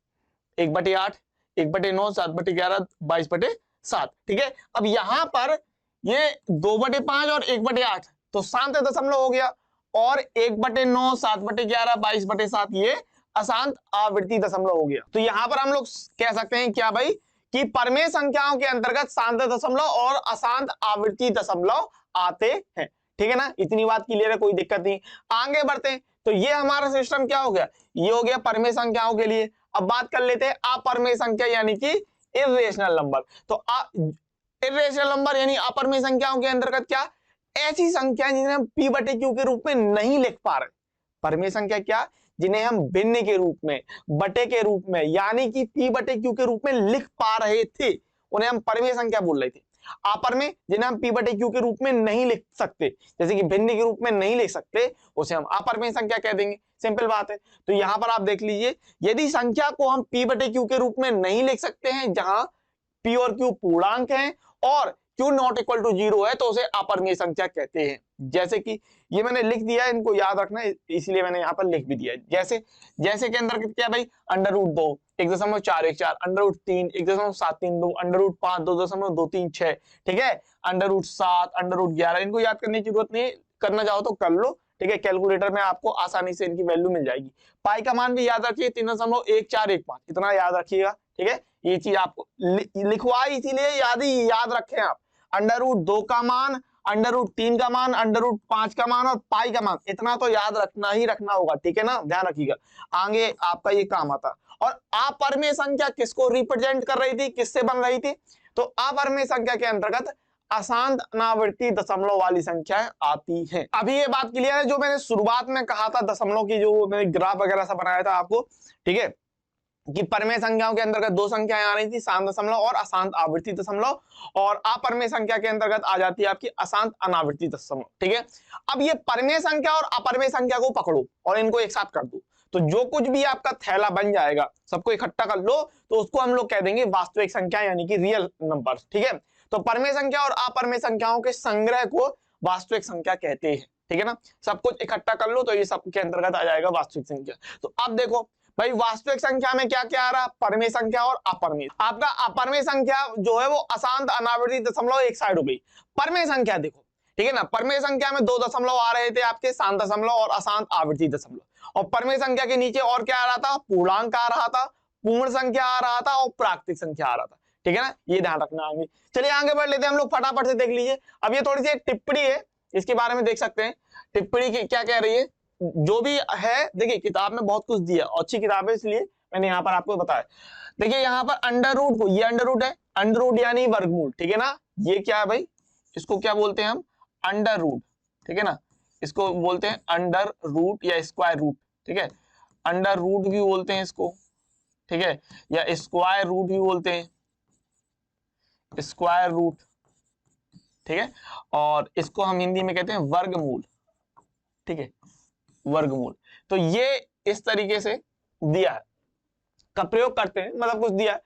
1/8, 1/9, 7/11, 22/7, ठीक है। अब यहां पर ये 2/5 और 1/8 तो शांत दशमलव हो गया, और 1/9, 7/11, 22/7 ये अशांत आवर्ती दशमलव हो गया। तो यहां पर हम लोग कह सकते हैं क्या भाई, कि परमेय संख्याओं के अंतर्गत शांत दशमलव और अशांत आवर्ती दशमलव आते हैं, ठीक है ना। इतनी बात क्लियर है, कोई दिक्कत नहीं। आगे बढ़ते हैं। तो ये हमारा सिस्टम क्या हो गया, ये हो गया परमेय संख्याओं के लिए। अब बात कर लेते हैं अपरमेय संख्या यानी कि इर्रेशनल नंबर। तो इर्रेशनल नंबर यानी अपरमेय संख्याओं के अंतर्गत क्या, ऐसी संख्या जिन्हें हम p/q के रूप में नहीं लिख पा रहे। परमेय संख्या क्या, जिन्हें हम भिन्न के रूप में, बटे के रूप में, यानी कि p/q के रूप में लिख पा रहे थे, उन्हें हम परमेय संख्या बोल रहे थे। अपरमेय जिन्हें हम p/q के रूप में नहीं लिख सकते, जैसे कि भिन्न के रूप में नहीं लिख सकते, उसे हम अपरमेय संख्या कह देंगे। सिंपल बात है। तो यहां पर आप देख लीजिए, यदि संख्या को हम p/q के रूप में नहीं लिख सकते हैं जहां p और q पूर्णांक हैं और q नॉट इक्वल टू 0 है, तो उसे अपरमेय संख्या कहते हैं। जैसे कि ये मैंने लिख दिया है, इनको याद रखना है, इसलिए मैंने यहाँ पर लिख भी दिया है। जैसे के अंदर क्या भाई, √2 1.414, √3 1.732, √5 2.236, ठीक है, √7 √11, इनको याद करने की जरूरत नहीं है, करना चाहो तो कर लो, ठीक है। कैलकुलेटर में आपको आसानी से इनकी वैल्यू मिल जाएगी। पाई का मान भी याद रखिए 3.1415, इतना याद रखिएगा, ठीक है। ये चीज आपको लिखवा इसीलिए याद रखें आप। √2 का मान, √3 का मान, √5 का मान और पाई का मान, इतना तो याद रखना ही रखना होगा, ठीक है ना, ध्यान रखिएगा, आगे आपका ये काम आता। और अपरमेय संख्या किसको रिप्रेजेंट कर रही थी, किससे बन रही थी, तो अपरमेय संख्या के अंतर्गत अशांत अनावर्ती दशमलव वाली संख्याएं आती हैं। अभी ये बात क्लियर है, जो मैंने शुरुआत में कहा था दशमलव की, जो मैंने ग्राफ वगैरह सा बनाया था आपको, ठीक है, कि परमेय संख्याओं के अंतर्गत 2 संख्याएं आ रही थी, शांत दशमलव और अशांत आवर्ती दशमलव, और अपरमेय संख्या के अंतर्गत आ जाती है आपकी अशांत अनावर्ती दशमलव, ठीक है। अब ये परमेय संख्या और अपरमेय संख्या को पकड़ो और इनको एक साथ कर दो, तो जो कुछ भी आपका थैला बन जाएगा, सबको इकट्ठा कर लो, तो उसको हम लोग कह देंगे वास्तविक संख्या यानी कि रियल नंबर, ठीक है। तो परमेय संख्या और अपरमेय संख्याओं के संग्रह को वास्तविक संख्या कहते हैं, ठीक है ना। सब कुछ इकट्ठा कर लो तो ये सब के अंतर्गत आ जाएगा वास्तविक संख्या। तो अब देखो भाई, वास्तविक संख्या में क्या क्या आ रहा, परमेय संख्या और अपरमेय। आपका अपरमेय संख्या जो है वो अशांत अनावर्ती दशमलव एक साइड हो गई। परमेय संख्या देखो, ठीक है ना, परमेय संख्या में 2 दशमलव आ रहे थे आपके, शांत दशमलव और अशांत आवर्ती दशमलव, और परमेय संख्या के नीचे और क्या आ रहा था, पूर्णांक आ रहा था, पूर्ण संख्या आ रहा था और प्राकृतिक संख्या आ रहा था, ठीक है ना, ये ध्यान रखना आगे। चलिए आगे बढ़ लेते हैं हम लोग, फटाफट से देख लीजिए। अब ये थोड़ी सी एक टिप्पणी है, इसके बारे में देख सकते हैं। टिप्पणी क्या कह रही है, जो भी है, देखिए किताब में बहुत कुछ दिया, अच्छी किताब है इसलिए मैंने यहाँ पर आपको बताया। देखिए यहाँ पर अंडर रूट को, ये अंडर रूट है, अंडर रूट यानी वर्गमूल, ठीक है ना। ये क्या है भाई, इसको क्या बोलते हैं हम, अंडर रूट, ठीक है ना, इसको बोलते हैं अंडर रूट या स्क्वायर रूट, ठीक है, अंडर रूट भी बोलते हैं इसको, ठीक है, या स्क्वायर रूट भी बोलते हैं, स्क्वायर रूट, ठीक है, और इसको हम हिंदी में कहते हैं वर्गमूल, ठीक है, वर्गमूल। तो ये इस तरीके से दिया है, का प्रयोग करते हैं, मतलब कुछ दिया है।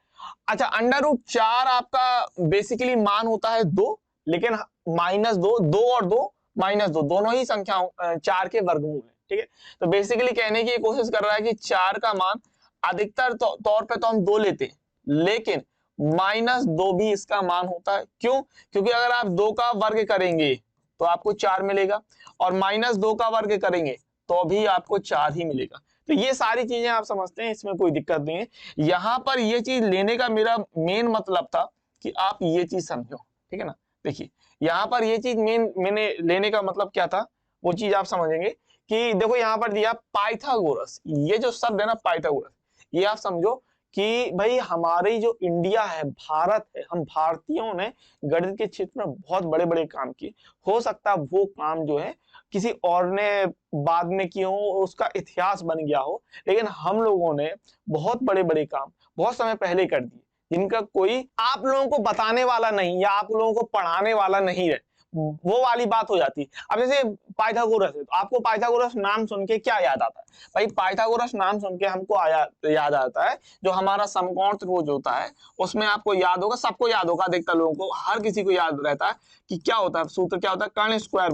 अच्छा, √4 आपका बेसिकली मान होता है 2, लेकिन -2, 2 और 2 -2 दोनों ही संख्याओं 4 के वर्गमूल है, ठीक है। तो बेसिकली कहने की कोशिश कर रहा है कि 4 का मान अधिकतर तौर पे तो हम 2 लेते हैं, लेकिन -2 भी इसका मान होता है। क्यों? क्योंकि अगर आप 2 का वर्ग करेंगे तो आपको 4 मिलेगा, और -2 का वर्ग करेंगे तो भी आपको 4 ही मिलेगा। तो ये सारी चीजें आप समझते हैं, इसमें कोई दिक्कत नहीं है। यहाँ पर ये चीज लेने का मेरा मेन मतलब था कि आप ये चीज समझो, ठीक है ना। देखिए यहाँ पर ये चीज मैंने लेने का मतलब क्या था, वो चीज आप समझेंगे कि देखो यहाँ पर दिया पाइथागोरस, ये जो शब्द है ना पाइथागोरस, ये आप समझो कि भाई हमारी जो इंडिया है, भारत है, हम भारतीयों ने गणित के क्षेत्र में बहुत बड़े बड़े काम किए। हो सकता है वो काम जो है किसी और ने बाद में किए हो, उसका इतिहास बन गया हो, लेकिन हम लोगों ने बहुत बड़े बड़े काम बहुत समय पहले कर दिए, जिनका कोई आप लोगों को बताने वाला नहीं या आप लोगों को पढ़ाने वाला नहीं है, वो वाली बात हो जाती है। अब जैसे पाइथागोरस है, तो आपको पाइथागोरस नाम सुन के क्या याद आता है? भाई पाइथागोरस नाम सुन के हमको याद आता है जो हमारा समकोण त्रिभुज होता है, उसमें आपको याद होगा, सबको याद होगा, अधिकतर लोगों को, हर किसी को याद रहता है कि क्या होता है, सूत्र क्या होता है, कर्ण स्क्वायर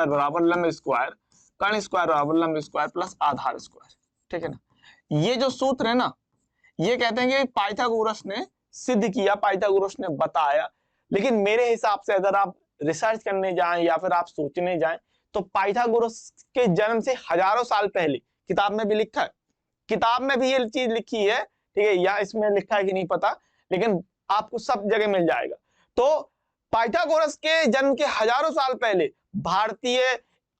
बराबर लंब स्क्वायर, कर्ण स्क्वायर बराबर लंब स्क्वायर प्लस आधार स्क्वायर, ठीक है ना। ये जो सूत्र है ना, ये कहते हैं कि पाइथागोरस ने सिद्ध किया, पाइथागोरस ने बताया। लेकिन मेरे हिसाब से अगर आप रिसर्च करने जाएं या फिर आप सोचने जाएं, तो पाइथागोरस के जन्म से हजारों साल पहले, किताब में भी लिखा है, किताब में भी ये चीज लिखी है, ठीक है, या इसमें लिखा है कि नहीं पता, लेकिन आपको सब जगह मिल जाएगा। तो पाइथागोरस के जन्म के हजारों साल पहले भारतीय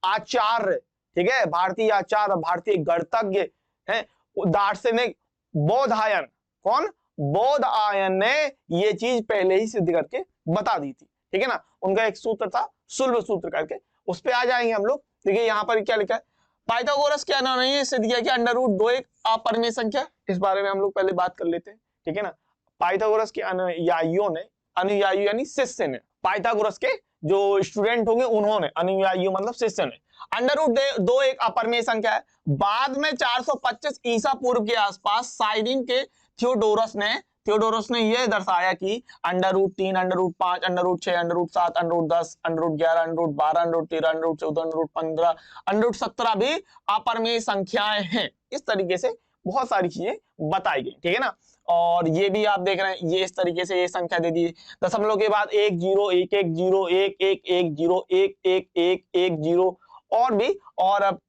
आचार्य, ठीक है, भारतीय आचार्य, भारतीय गणितज्ञ है, दार्शनिक बोधायन, कौन? बोधायन ने ये चीज पहले ही सिद्ध करके बता दी थी, ठीक है ना। उनका एक सूत्र था सुलभ सूत्र करके, उस पे आ जाएंगे हम लोग। देखिए यहाँ पर क्या लिखा है, पाइथागोरस क्या नाम है, सिद्ध किया कि अंडर रूट 2 एक अपरिमेय संख्या, इस बारे में हम लोग पहले बात कर लेते हैं, ठीक है ना। पाइथागोरस के अनुयायियों ने, अनुयायी यानी शिष्य ने, पाइथागोरस के जो स्टूडेंट होंगे उन्होंने, अनुयायी मतलब शिष्य ने, अंडर रूट 2 एक अपरिमेय संख्या है। बाद में 425 ईसा पूर्व के आसपास साइरिन के थियोडोरस ने यह दर्शाया कि under root 3, under root 5, under root 6, under root 7, under root 10, under root 11, under root 12, under root 13, under root 14, under root 15, under root 17 भी अपरिमेय संख्याएं हैं। इस तरीके से बहुत सारी चीजें बताई गई, ठीक है ना। और ये भी आप देख रहे हैं, ये इस तरीके से ये संख्या दे दी, दशमलव के बाद 1 0 1 1 0 1 1 1 0 1 1 1 1 0 और भी, और अब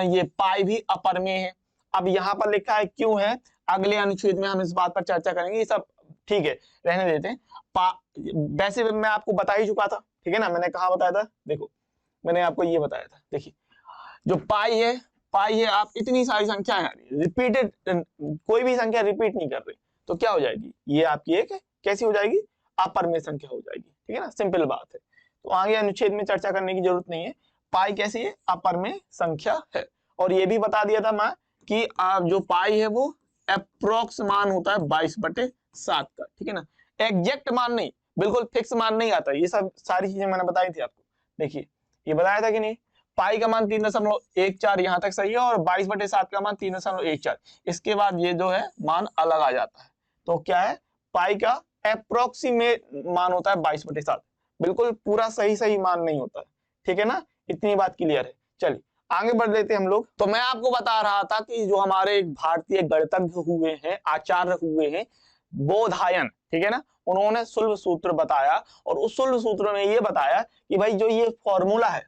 ये पाई भी अपरिमेय है। अब यहाँ पर लिखा है क्यों है, अगले अनुच्छेद में हम इस बात पर चर्चा करेंगे, ये सब ठीक है रहने देते हैं। वैसे मैं आपको बता ही चुका था, ठीक है ना, मैंने कहा बताया था, देखो मैंने आपको ये बताया था, देखिए जो पाई है, आप इतनी सारी संख्या रिपीटेड, कोई भी संख्या रिपीट नहीं कर रही, तो क्या हो जाएगी, ये आपकी एक कैसी हो जाएगी, अपरिमेय संख्या हो जाएगी, ठीक है ना, सिंपल बात है। तो आगे अनुच्छेद में चर्चा करने की जरूरत नहीं है, पाई कैसी है, अपरिमेय संख्या है। और ये भी बता दिया था मैं कि आप जो पाई है वो अप्रोक्स मान होता है 22/7 का, ठीक है ना, एग्जैक्ट मान नहीं, बिल्कुल फिक्स मान नहीं आता। ये सब सारी चीजें मैंने बताई थी आपको, देखिए ये बताया था कि नहीं, पाई का मान 3.14 यहाँ तक सही है, और 22/7 का मान 3.14, इसके बाद ये जो है मान अलग आ जाता है। तो क्या है, पाई का अप्रोक्सीमेट मान होता है 22/7, बिल्कुल पूरा सही मान नहीं होता है, ठीक है ना, इतनी बात क्लियर है। चलिए आगे बढ़ लेते हैं हम लोग। तो मैं आपको बता रहा था कि जो हमारे भारतीय गणितज्ञ हुए हैं, आचार्य हुए हैं, बोधायन, ठीक है ना, उन्होंने सुलभ सूत्र बताया, और उस सुलभ सूत्र में ये बताया कि भाई जो ये फॉर्मूला है,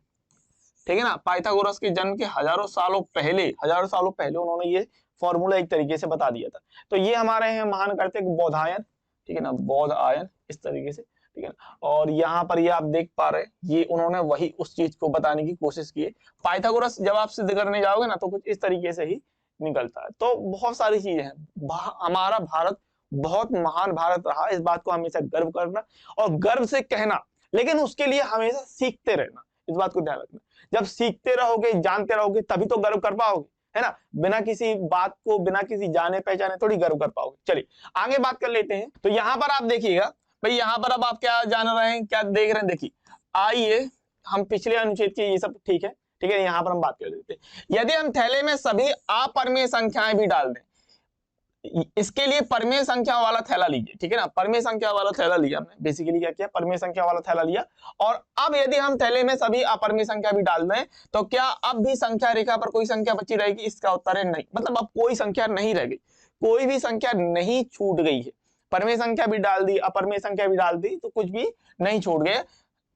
ठीक है ना, पाइथागोरस के जन्म के हजारों सालों पहले उन्होंने ये फॉर्मूला एक तरीके से बता दिया था। तो ये हमारे हैं महान करते बोधायन, ठीक है ना, बोधायन इस तरीके से, ठीक है ना। और यहाँ पर ये आप देख पा रहे हैं, ये उन्होंने वही उस चीज को बताने की कोशिश की है। पाइथागोरस जब आप सिद्ध करने जाओगे ना, तो कुछ इस तरीके से ही निकलता है। तो बहुत सारी चीजें हैं, हमारा भारत बहुत महान भारत रहा, इस बात को हमेशा गर्व करना और गर्व से कहना, लेकिन उसके लिए हमेशा सीखते रहना, इस बात को ध्यान रखना। जब सीखते रहोगे, जानते रहोगे, तभी तो गर्व कर पाओगे, है ना, बिना किसी बात को, बिना किसी जाने पहचाने थोड़ी गर्व कर पाओगे। चलिए आगे बात कर लेते हैं। तो यहाँ पर आप देखिएगा भाई, यहाँ पर अब आप क्या जान रहे हैं, क्या देख रहे हैं, देखिए आइए हम पिछले अनुच्छेद के, ये सब ठीक है, यहाँ पर हम बात कर लेते हैं। यदि हम थैले में सभी अपरिमेय संख्याएं भी डाल दें, इसके लिए परिमेय संख्या वाला थैला लीजिए, ठीक है ना, परिमेय संख्या वाला थैला लिया हमने, बेसिकली क्या किया, परिमेय संख्या वाला थैला लिया, और अब यदि हम थैले में सभी अपरिमेय संख्या भी डाल दें, तो क्या अब भी संख्या रेखा पर कोई संख्या बची रहेगी? इसका उत्तर है नहीं, मतलब अब कोई संख्या नहीं रह गई, कोई भी संख्या नहीं छूट गई है। परिमेय संख्या भी डाल दी, अपरिमेय संख्या भी डाल दी, तो कुछ भी नहीं छूट गया,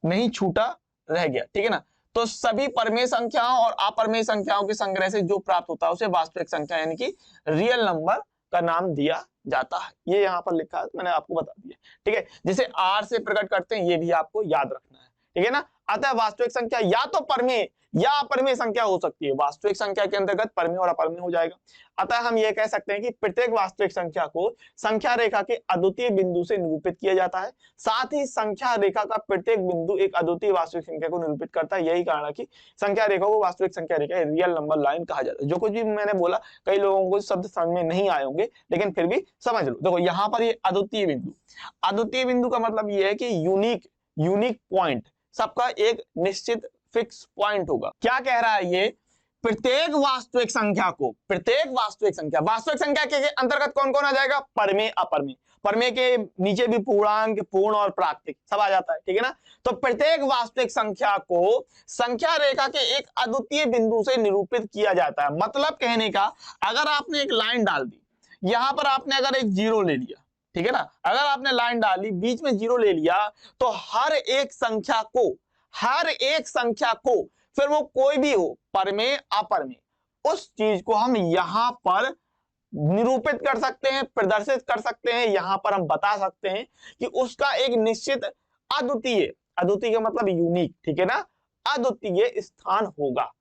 नहीं छूटा रह गया, ठीक है ना। तो सभी परिमेय संख्याओं और अपरिमेय संख्याओं के संग्रह से जो प्राप्त होता है उसे वास्तविक संख्या यानी कि रियल नंबर का नाम दिया जाता है। ये यहाँ पर लिखा है, मैंने आपको बता दिया, ठीक है। जिसे आर से प्रकट करते हैं, ये भी आपको याद रखना है, ठीक है ना। अतः वास्तविक संख्या या तो परमेय या अपरमेय संख्या हो सकती है। वास्तविक संख्या के अंतर्गत परमेय और अपरमेय हो जाएगा। अतः हम ये कह सकते हैं कि प्रत्येक वास्तविक संख्या को संख्या रेखा के अद्वितीय बिंदु से निरूपित किया जाता है। साथ ही संख्या रेखा का प्रत्येक बिंदु एक अद्वितीय वास्तविक संख्या को निरूपित करता है। यही कारण है कि संख्या रेखा को वास्तविक संख्या रेखा, रियल नंबर लाइन कहा जाता है। जो कुछ भी मैंने बोला, कई लोगों को शब्द समझ में नहीं आए होंगे, लेकिन फिर भी समझ लो। देखो यहाँ पर ये अद्वितीय बिंदु, अद्वितीय बिंदु का मतलब ये है कि यूनिक पॉइंट, सबका एक निश्चित फिक्स पॉइंट होगा। क्या कह रहा है ये? प्रत्येक वास्तविक संख्या को, प्रत्येक वास्तविक संख्या के अंतर्गत कौन कौन आ जाएगा? परमेय, अपरमेय। परमेय के नीचे भी पूर्णांक, पूर्ण और प्राकृतिक सब आ जाता है, ठीक है ना। तो प्रत्येक वास्तविक संख्या को संख्या रेखा के एक अद्वितीय बिंदु से निरूपित किया जाता है। मतलब कहने का, अगर आपने एक लाइन डाल दी, यहां पर आपने अगर एक जीरो ले लिया, ठीक है ना, अगर आपने लाइन डाली, बीच में जीरो ले लिया, तो हर एक संख्या को फिर वो कोई भी हो, परमेय अपरमेय, उस चीज को हम यहां पर निरूपित कर सकते हैं, प्रदर्शित कर सकते हैं। यहां पर हम बता सकते हैं कि उसका एक निश्चित अद्वितीय का मतलब यूनिक, ठीक है ना, अद्वितीय स्थान होगा।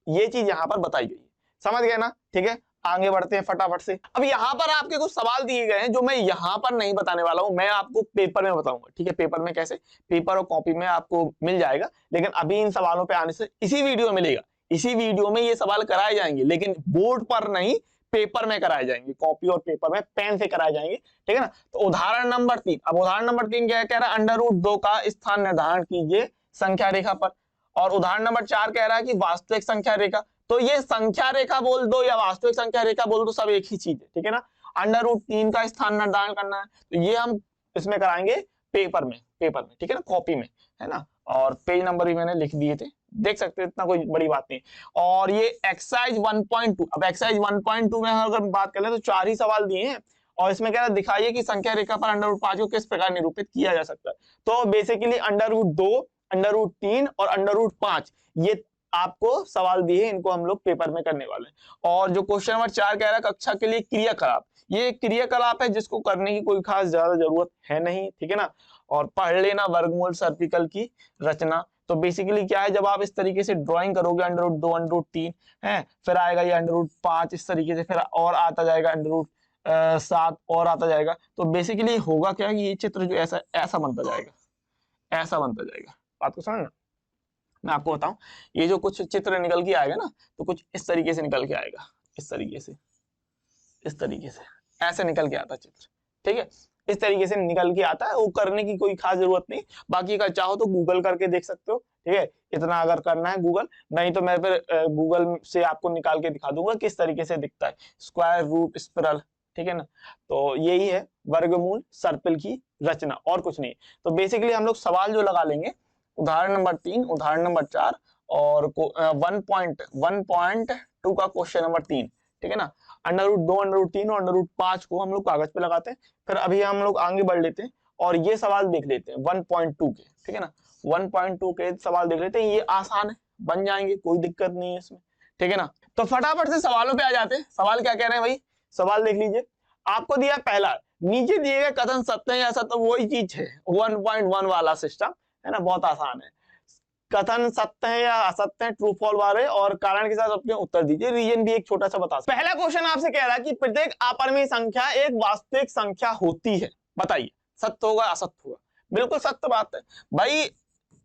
ये चीज यहां पर बताई गई है, समझ गए ना? ठीक है, आगे बढ़ते हैं फटाफट से। अब यहाँ पर आपके कुछ सवाल दिए गए हैं जो मैं यहाँ पर नहीं बताने वाला हूं, मैं आपको पेपर में बताऊंगा, ठीक है। पेपर में कैसे? पेपर और कॉपी में आपको मिल जाएगा, लेकिन अभी इन सवालों पे आने से इसी वीडियो में मिलेगा। इसी वीडियो में ये सवाल कराए जाएंगे, लेकिन बोर्ड पर नहीं, पेपर में कराए जाएंगे, कॉपी और पेपर में पेन से कराए जाएंगे, ठीक है ना। तो उदाहरण नंबर 3, अब उदाहरण नंबर 3 क्या कह रहा है? √2 का स्थान निर्धारण कीजिए संख्या रेखा पर। और उदाहरण नंबर 4 कह रहा है कि वास्तविक संख्या रेखा। तो ये संख्या रेखा बोल दो या वास्तविक संख्या रेखा बोल दो, सब एक ही चीज है, ठीक है ना। √3 का स्थान निर्धारण करना है, तो ये हम इसमें कराएंगे पेपर में, ठीक है ना, कॉपी में, है ना। और पेज नंबर भी मैंने लिख दिए थे, देख सकते हैं, इतना कोई बड़ी बात नहीं। और ये एक्सरसाइज 1.2, अब एक्सरसाइज 1.2 में अगर बात कर ले तो 4 ही सवाल दिए हैं, और इसमें क्या है, दिखाइए कि संख्या रेखा पर √5 को किस प्रकार निरूपित किया जा सकता है। तो बेसिकली √2, √3 और √5 ये आपको सवाल दिए, इनको हम लोग पेपर में करने वाले हैं। और जो क्वेश्चन नंबर 4 कह रहा है कक्षा के लिए क्रियाकलाप, ये क्रियाकलाप है जिसको करने की कोई खास ज्यादा जरूरत है नहीं, ठीक है ना। और पढ़ लेना वर्गमूल सर्पिकल की रचना। तो बेसिकली क्या है, जब आप इस तरीके से ड्राइंग करोगे, √2, √3 है, फिर आएगा ये √5, इस तरीके से फिर और आता जाएगा √7 और आता जाएगा। तो बेसिकली होगा क्या, ये चित्र जो ऐसा बनता जाएगा, ऐसा बनता जाएगा। बात को समझना, मैं आपको बताऊं, ये जो कुछ चित्र निकल के आएगा ना, तो कुछ इस तरीके से निकल के आएगा, इस तरीके से ऐसे निकल के आता चित्र, ठीक है। इस तरीके से निकल के आता है, वो करने की कोई खास जरूरत नहीं। बाकी का चाहो तो गूगल करके देख सकते हो, ठीक है। इतना अगर करना है गूगल, नहीं तो मैं फिर गूगल से आपको निकाल के दिखा दूंगा किस तरीके से दिखता है, स्क्वायर रूट स्पिरल, ठीक है ना। तो यही है वर्गमूल सर्पिल की रचना, और कुछ नहीं। तो बेसिकली हम लोग सवाल जो लगा लेंगे, उदाहरण नंबर 3, उदाहरण नंबर 4 और 1.2 का क्वेश्चन नंबर 3, ठीक है ना। √2, √3 और √5 को हम लोग कागज पे लगाते हैं। फिर अभी हम लोग आगे बढ़ लेते हैं और ये सवाल देख लेते हैं 1.2 के, ठीक है ना। 1.2 के सवाल देख लेते हैं, ये आसान है, बन जाएंगे, कोई दिक्कत नहीं है इसमें, ठीक है ना। तो फटाफट से सवालों पे आ जाते हैं। सवाल क्या कह रहे हैं भाई, सवाल देख लीजिए। आपको दिया पहला, नीचे दिए गए कथन सत्य है या असत्य, वही चीज है 1.1 वाला सिस्टम, है ना, बहुत आसान है। कथन सत्य है या असत्य है, ट्रू फॉल वाले, और कारण के साथ अपने उत्तर दीजिए। रीजन भी एक छोटा सा बता। पहला क्वेश्चन आपसे कह रहा है कि प्रत्येक अपरिमेय संख्या एक वास्तविक संख्या होती है, बताइए सत्य होगा असत्य होगा? बिल्कुल सत्य बात है भाई,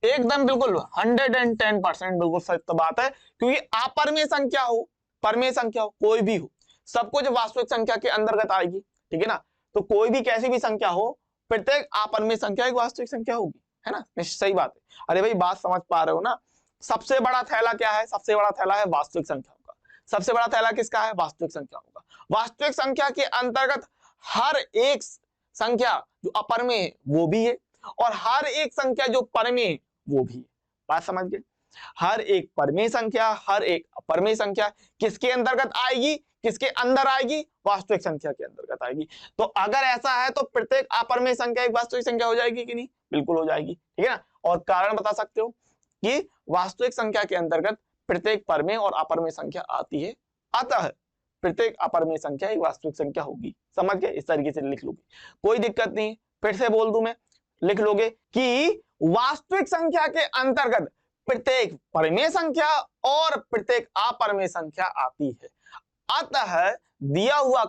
एकदम बिल्कुल 110% बिल्कुल सत्य बात है, क्योंकि अपरिमेय संख्या हो, परमेय संख्या हो, कोई भी हो, सब कुछ वास्तविक संख्या के अंतर्गत आएगी, ठीक है ना। तो कोई भी कैसी भी संख्या हो, प्रत्येक अपरिमेय संख्या एक वास्तविक संख्या होगी, है ना, सही बात है। अरे भाई बात समझ पा रहे हो ना। सबसे बड़ा थैला क्या है? सबसे बड़ा थैला है वास्तविक संख्याओं का। सबसे बड़ा थैला किसका है? वास्तविक संख्याओं का। वास्तविक संख्या के अंतर्गत हर एक संख्या जो अपरिमेय है वो भी है, और हर एक संख्या जो परमेय है वो भी है। बात समझ गए? हर एक परमेय संख्या, हर एक अपरिमेय संख्या किसके अंतर्गत आएगी? किसके अंदर आएगी? वास्तविक संख्या के अंतर्गत आएगी। तो अगर ऐसा है तो प्रत्येक अपरिमेय संख्या एक वास्तविक संख्या हो जाएगी कि नहीं? बिल्कुल हो जाएगी, ठीक है ना। और कारण बता सकते हो कि वास्तविक संख्या के अंतर्गत प्रत्येक परमेय और अपरिमेय संख्या आती है, अतः प्रत्येक अपरिमेय संख्या एक वास्तविक संख्या होगी। समझ गए? इस तरीके से लिख लोगे, कोई दिक्कत नहीं। फिर से बोल दूं मैं, लिख लोगे कि वास्तविक संख्या के अंतर्गत प्रत्येक परिमेय संख्या और प्रत्येक अपरिमेय संख्या आती है। अतः दिया हुआ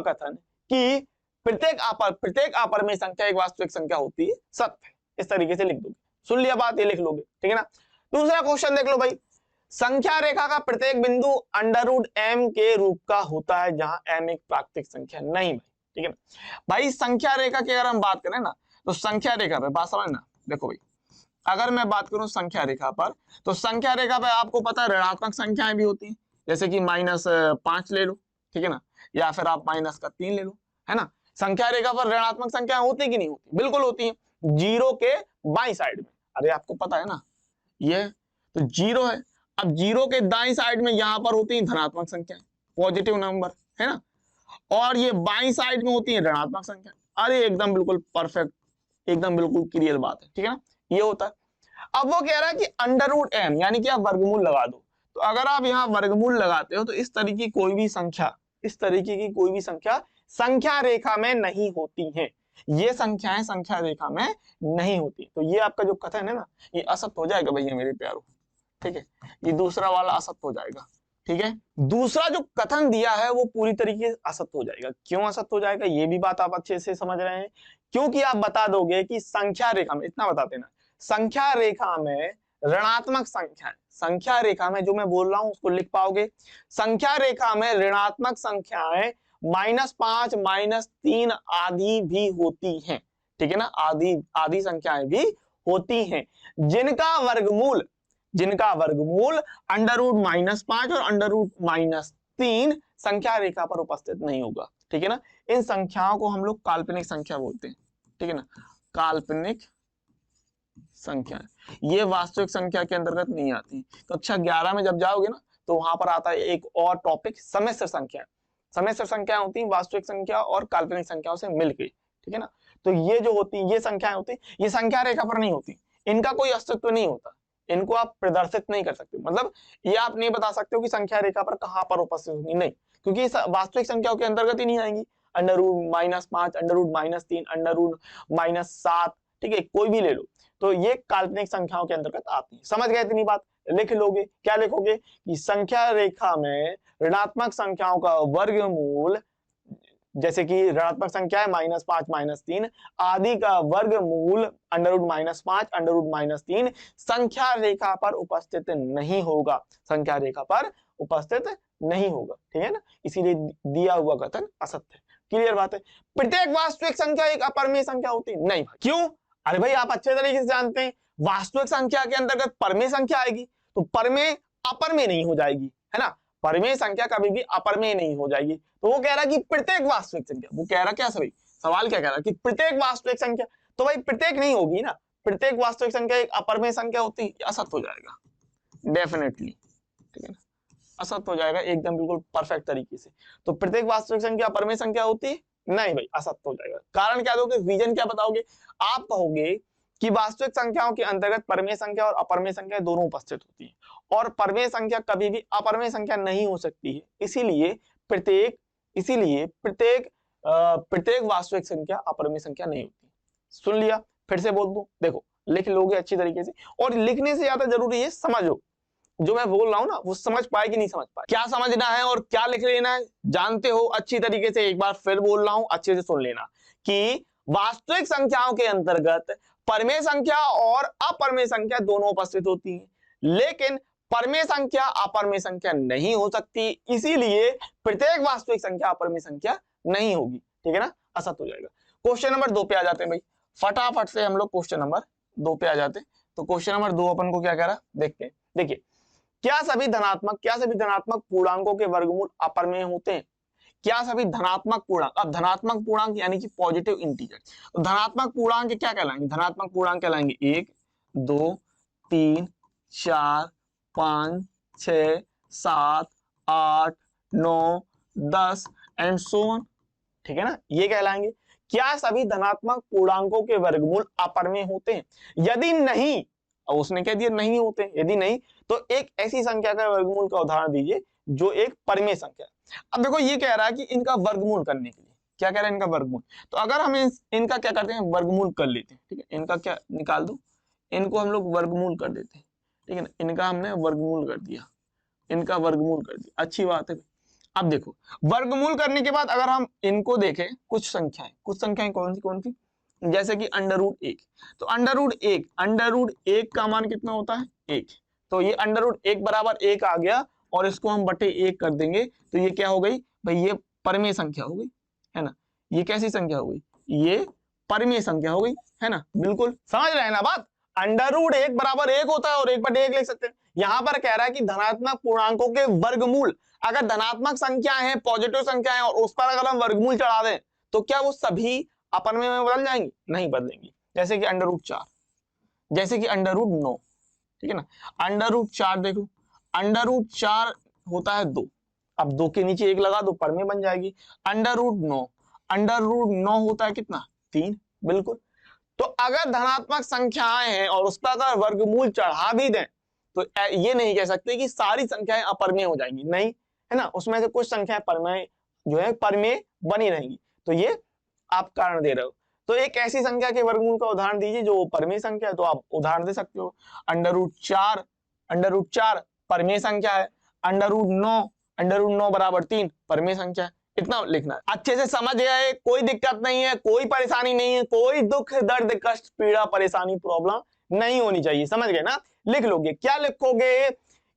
कथन कि प्रत्येक अपरिमेय संख्या एक वास्तविक संख्या होती है सत्य है। इस तरीके से लिख दोगे, सुन लिया बात, ये लिख लोगे, ठीक है ना। दूसरा क्वेश्चन देख लो भाई, संख्या रेखा का प्रत्येक बिंदु √m के रूप का होता है जहां m एक प्राकृतिक संख्या नहीं भाई, ठीक है ना। भाई संख्या रेखा की अगर हम बात करें ना, तो संख्या रेखा पे बात समझना, देखो भाई अगर मैं बात करूं संख्या रेखा पर, तो संख्या रेखा पे आपको पता है ऋणात्मक संख्याएं भी होती हैं, जैसे कि -5 ले लो, ठीक है ना, या फिर आप -3 ले लो, है ना। संख्या रेखा पर ऋणात्मक संख्या होती कि नहीं होती? बिल्कुल होती है, जीरो के बाई साइड में। अरे आपको पता है ना, ये तो जीरो है, अब जीरो के दाई साइड में यहां पर होती है धनात्मक संख्या, पॉजिटिव नंबर, है ना, और ये बाई साइड में होती है ऋणात्मक संख्या। अरे एकदम बिल्कुल परफेक्ट, एकदम बिल्कुल क्लियर बात है, ठीक है ना, ये होता है। अब वो कह रहा है कि √m यानी कि आप वर्गमूल लगा दो, तो अगर आप यहाँ वर्गमूल लगाते हो तो इस तरीके की कोई भी संख्या संख्या रेखा में नहीं होती है, ये संख्याएं संख्या रेखा में नहीं होती, तो ये आपका जो कथन है ना, ये असत्य हो जाएगा भैया मेरे प्यारों, ठीक है, ये दूसरा वाला असत्य हो जाएगा, ठीक है। दूसरा जो कथन दिया है वो पूरी तरीके से असत्य हो जाएगा। क्यों असत्य हो जाएगा, ये भी बात आप अच्छे से समझ रहे हैं, क्योंकि आप बता दोगे कि संख्या रेखा में, इतना बता देना, संख्या रेखा में ऋणात्मक संख्याएं, संख्या रेखा में जो मैं बोल रहा हूं उसको लिख पाओगे, संख्या रेखा में ऋणात्मक संख्याएं -5 -3 आदि भी होती हैं, ठीक है ना, आदि संख्याएं भी होती हैं जिनका वर्गमूल √-5 और √-3 संख्या रेखा पर उपस्थित नहीं होगा, ठीक है ना। इन संख्याओं को हम लोग काल्पनिक संख्या बोलते हैं, ठीक है ना, काल्पनिक संख्या, ये वास्तविक संख्या के अंतर्गत नहीं आती। तो कक्षा 11 में जब जाओगे ना, तो वहां पर आता है एक और टॉपिक, सम्मिश्र संख्या। सम्मिश्र संख्या होती है वास्तविक संख्या और काल्पनिक संख्याओं से मिलकर, ठीक है ना। तो ये जो होती है, ये संख्याएं होती है, ये संख्या रेखा पर नहीं होती, इनका कोई अस्तित्व नहीं होता, इनको आप प्रदर्शित नहीं कर सकते, मतलब ये आप नहीं बता सकते हो कि संख्या रेखा पर कहां पर उपस्थित होगी, नहीं, क्योंकि वास्तविक संख्याओं के अंतर्गत ही नहीं आएंगी। √-5, √-3, √-7, ठीक है, कोई भी ले लो, तो ये काल्पनिक संख्याओं के अंतर्गत आती है। समझ गए इतनी बात? लिख लोगे, क्या लिखोगे कि संख्या रेखा में ऋणात्मक संख्याओं का वर्गमूल, जैसे कि ऋणात्मक संख्या है -5 -3 आदि का वर्गमूल √-5 √-3 संख्या रेखा पर उपस्थित नहीं होगा, संख्या रेखा पर उपस्थित नहीं होगा, ठीक है ना, इसीलिए दिया हुआ कथन असत्य है। क्लियर बात है? प्रत्येक वास्तविक संख्या एक अपरिमेय संख्या होती है? नहीं। क्यों? अरे भाई आप अच्छे तरीके से जानते हैं, वास्तविक संख्या के अंतर्गत परिमेय संख्या आएगी, तो परिमेय अपरिमेय नहीं हो जाएगी, है ना, परिमेय संख्या कभी भी अपरिमेय नहीं हो जाएगी। तो वो कह रहा है कि प्रत्येक वास्तविक संख्या, वो कह रहा क्या सभी, सवाल क्या कह रहा है कि प्रत्येक वास्तविक संख्या, तो भाई प्रत्येक नहीं होगी ना, प्रत्येक वास्तविक संख्या एक अपरिमेय संख्या होती है, असत्य हो जाएगा डेफिनेटली, ठीक है ना, असत्य हो जाएगा एकदम बिल्कुल परफेक्ट तरीके से। तो प्रत्येक वास्तविक संख्या अपरिमेय संख्या होती है? नहीं भाई, असत्य हो जाएगा। कारण क्या दोगे, रीजन क्या बताओगे? आप कहोगे कि वास्तविक संख्याओं के अंतर्गत परिमेय संख्या और अपरिमेय संख्या दोनों उपस्थित होती है, और परिमेय संख्या कभी भी अपरिमेय संख्या नहीं हो सकती है, इसीलिए प्रत्येक वास्तविक संख्या अपरिमेय संख्या नहीं होती। सुन लिया? फिर से बोल दूं, देखो लिख लोगे अच्छी तरीके से, और लिखने से ज्यादा जरूरी है समझो, जो मैं बोल रहा हूं ना वो समझ पाए कि नहीं समझ पाए, क्या समझना है और क्या लिख लेना है जानते हो अच्छी तरीके से। एक बार फिर बोल रहा हूं, अच्छे से सुन लेना कि वास्तविक संख्याओं के अंतर्गत परिमेय संख्या और अपरिमेय संख्या दोनों उपस्थित होती है, लेकिन परिमेय संख्या अपरिमेय संख्या नहीं हो सकती, इसीलिए प्रत्येक वास्तविक संख्या अपरिमेय संख्या नहीं होगी, ठीक है ना, असत्य हो जाएगा। क्वेश्चन नंबर 2 पे आ जाते हैं भाई, फटाफट से हम लोग क्वेश्चन नंबर 2 पे आ जाते हैं। तो क्वेश्चन नंबर 2 अपन को क्या कह रहा देखते हैं। देखिए, क्या सभी धनात्मक पूर्णांकों के वर्गमूल अपरिमेय होते हैं? क्या सभी धनात्मक पूर्णांक, अब धनात्मक पूर्णांक यानी कि पॉजिटिव इंटीजर, तो धनात्मक पूर्णांक क्या कहलाएंगे? धनात्मक पूर्णांक कहलाएंगे 1 2 3 4 5 6 7 8 9 10 एंड सो ऑन, ठीक है ना, ये कहलाएंगे। क्या सभी धनात्मक पूर्णांकों के वर्गमूल अपरिमेय होते हैं? यदि नहीं, और उसने कह दिया नहीं होते, यदि नहीं तो एक ऐसी संख्या का वर्गमूल का उदाहरण दीजिए जो एक परिमेय संख्या है। अब देखो ये कह रहा है कि इनका वर्गमूल करने के लिए, क्या कह रहा है, इनका वर्गमूल। तो अगर हम इनका क्या करते हैं, वर्गमूल कर लेते हैं, ठीक है, इनका क्या निकाल दो, इनको हम लोग वर्गमूल कर देते हैं, ठीक है ना, इनका हमने वर्गमूल कर दिया, इनका वर्गमूल कर दिया, अच्छी बात है। अब देखो वर्गमूल करने के बाद अगर हम इनको देखें, कुछ संख्याएं कौन सी, जैसे कि √1, तो √1 का मान कितना होता है, 1, तो ये √1 बराबर 1 आ गया, और इसको हम बटे 1 कर देंगे, तो ये क्या हो गई भाई, ये परमेय संख्या हो गई, है ना, ये कैसी संख्या हो गई, ये परमेय संख्या हो गई, है ना, बिल्कुल समझ रहे हैं ना बात। √1 बराबर 1 होता है और 1 बटे 1 लिख सकते हैं। यहां पर कह रहा है कि धनात्मक पूर्णांकों के वर्गमूल, अगर धनात्मक संख्या है, पॉजिटिव संख्या है, और उस पर अगर हम वर्गमूल चढ़ा दें तो क्या वो सभी अपनमेय में बदल जाएंगी, नहीं बदलेंगी। जैसे कि √4, जैसे कि √9, ठीक है ना, √4 देखो, √4 होता है 2, अब 2 के नीचे 1 लगा दो, परमेय बन जाएगी। √9 होता है कितना, 3, बिल्कुल। तो अगर धनात्मक संख्याएं हैं और उस पर अगर वर्गमूल चढ़ा भी दें तो ये नहीं कह सकते कि सारी संख्याएं अपरमेय हो जाएंगी, नहीं, है ना, उसमें से कुछ संख्याएं परमेय जो है परमेय बनी रहेंगी। तो ये आप कारण दे रहे हो। तो एक ऐसी संख्या के वर्गमूल का उदाहरण दीजिए जो परमेय संख्या है, तो आप उदाहरण दे सकते हो, √4 परमेय संख्या है, √9 बराबर 3 परमेय संख्या है। इतना लिखना है, अच्छे से समझ गए, कोई दिक्कत नहीं है, कोई परेशानी नहीं है, कोई दुख दर्द कष्ट पीड़ा परेशानी प्रॉब्लम नहीं होनी चाहिए, समझ गए ना। लिख लोगे, क्या लिखोगे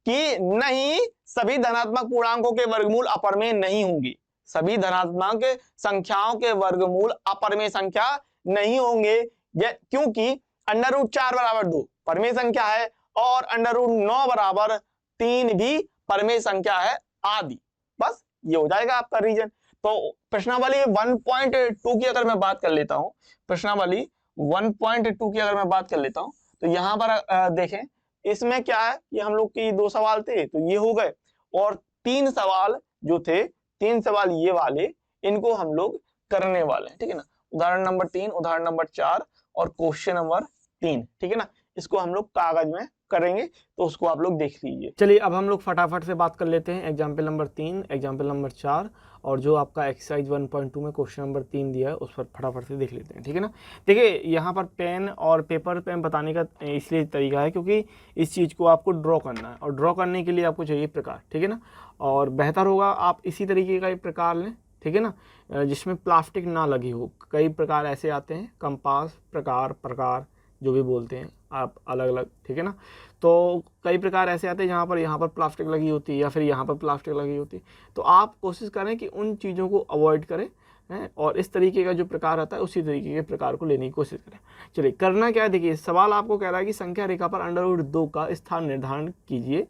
कि नहीं, सभी धनात्मक पूर्णांकों के वर्गमूल अपरमेय नहीं होंगी, सभी धनात्मक संख्याओं के वर्गमूल अपरमेय संख्या नहीं होंगे, क्योंकि √4 बराबर 2 परमेय संख्या है और √9 बराबर 3 भी परमेय संख्या है आदि। बस ये हो जाएगा आपका रीजन। तो प्रश्नावली 1.2 की अगर मैं बात कर लेता हूं, प्रश्नावली 1.2 की अगर मैं बात कर लेता हूं, तो यहां पर देखें, इसमें क्या है, ये हम लोग की 2 सवाल थे तो ये हो गए, और 3 सवाल जो थे, 3 सवाल ये वाले, इनको हम लोग करने वाले हैं, ठीक है ना, उदाहरण नंबर 3, उदाहरण नंबर 4 और क्वेश्चन नंबर 3, ठीक है ना, इसको हम लोग कागज में करेंगे, तो उसको आप लोग देख लीजिए। चलिए अब हम लोग फटाफट से बात कर लेते हैं एग्जाम्पल नंबर 3, एग्जाम्पल नंबर 4 और जो आपका एक्सरसाइज 1.2 में क्वेश्चन नंबर 3 दिया है उस पर फटाफट से देख लेते हैं, ठीक है ना। देखिए यहाँ पर पेन और पेपर पे बताने का इसलिए तरीका है क्योंकि इस चीज़ को आपको ड्रॉ करना है, और ड्रॉ करने के लिए आपको चाहिए प्रकार, ठीक है ना, और बेहतर होगा आप इसी तरीके का एक प्रकार लें, ठीक है ना, जिसमें प्लास्टिक ना लगी हो। कई प्रकार ऐसे आते हैं, कंपास प्रकार जो भी बोलते हैं आप अलग अलग, ठीक है ना, तो कई प्रकार ऐसे आते हैं जहाँ पर यहाँ पर प्लास्टिक लगी होती है या फिर यहाँ पर प्लास्टिक लगी होती है। तो आप कोशिश करें कि उन चीज़ों को अवॉइड करें, हैं, और इस तरीके का जो प्रकार आता है उसी तरीके के प्रकार को लेने की कोशिश करें। चलिए करना क्या है, देखिए सवाल आपको कह रहा है कि संख्या रेखा पर √2 का स्थान निर्धारण कीजिए,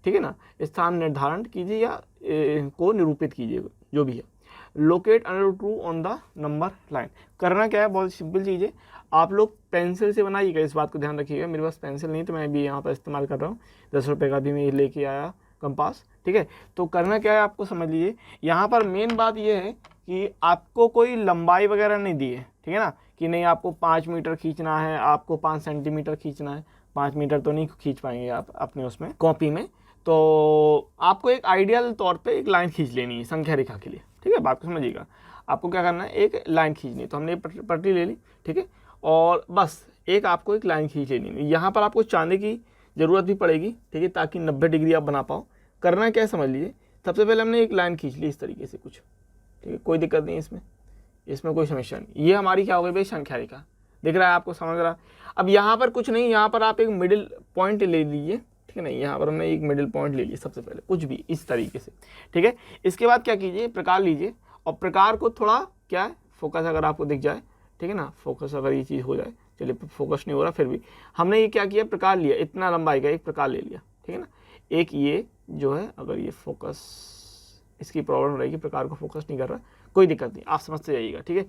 ठीक है ना, स्थान निर्धारण कीजिए या को निरूपित कीजिए, जो भी है। Locate √2 on the number line. करना क्या है, बहुत सिंपल चीज़ है, आप लोग पेंसिल से बनाइएगा, इस बात को ध्यान रखिएगा। मेरे पास पेंसिल नहीं तो मैं भी यहाँ पर इस्तेमाल कर रहा हूँ, 10 रुपये का भी मैं लेके आया कंपास, ठीक है। तो करना क्या है आपको समझ लीजिए, यहाँ पर मेन बात ये है कि आपको कोई लंबाई वगैरह नहीं दी है, ठीक है ना, कि नहीं आपको 5 मीटर खींचना है, आपको 5 सेंटीमीटर खींचना है। 5 मीटर तो नहीं खींच पाएंगे आप अपने उसमें कॉपी में, तो आपको एक आइडियल तौर पे एक लाइन खींच लेनी है संख्या रेखा के लिए, ठीक है। बात को समझिएगा, आपको क्या करना है, एक लाइन खींचनी है। तो हमने पट्टी ले ली, ठीक है, और बस एक आपको एक लाइन खींच लेनी है। यहाँ पर आपको चांदी की ज़रूरत भी पड़ेगी, ठीक है, ताकि 90 डिग्री आप बना पाओ। करना क्या है समझ लीजिए, सबसे पहले हमने एक लाइन खींच ली इस तरीके से कुछ, ठीक है, कोई दिक्कत नहीं है इसमें कोई समस्या नहीं। ये हमारी क्या हो गई भाई, संख्या रेखा, दिख रहा है आपको, समझ रहा है। अब यहाँ पर कुछ नहीं, यहाँ पर आप एक मिडिल पॉइंट ले लीजिए, ठीक है ना, यहाँ पर हमने एक मिडिल पॉइंट ले लिया सबसे पहले, कुछ भी इस तरीके से, ठीक है। इसके बाद क्या कीजिए, प्रकार लीजिए, और प्रकार को थोड़ा क्या है, फोकस अगर आपको दिख जाए, ठीक है ना, फोकस अगर ये चीज़ हो जाए, चलिए फोकस नहीं हो रहा, फिर भी हमने ये क्या किया, प्रकार लिया, इतना लंबाई का एक प्रकार ले लिया, ठीक है ना। एक ये जो है, अगर ये फोकस इसकी प्रॉब्लम रहेगी, प्रकार को फोकस नहीं कर रहा, कोई दिक्कत नहीं, आप समझते जाइएगा, ठीक है।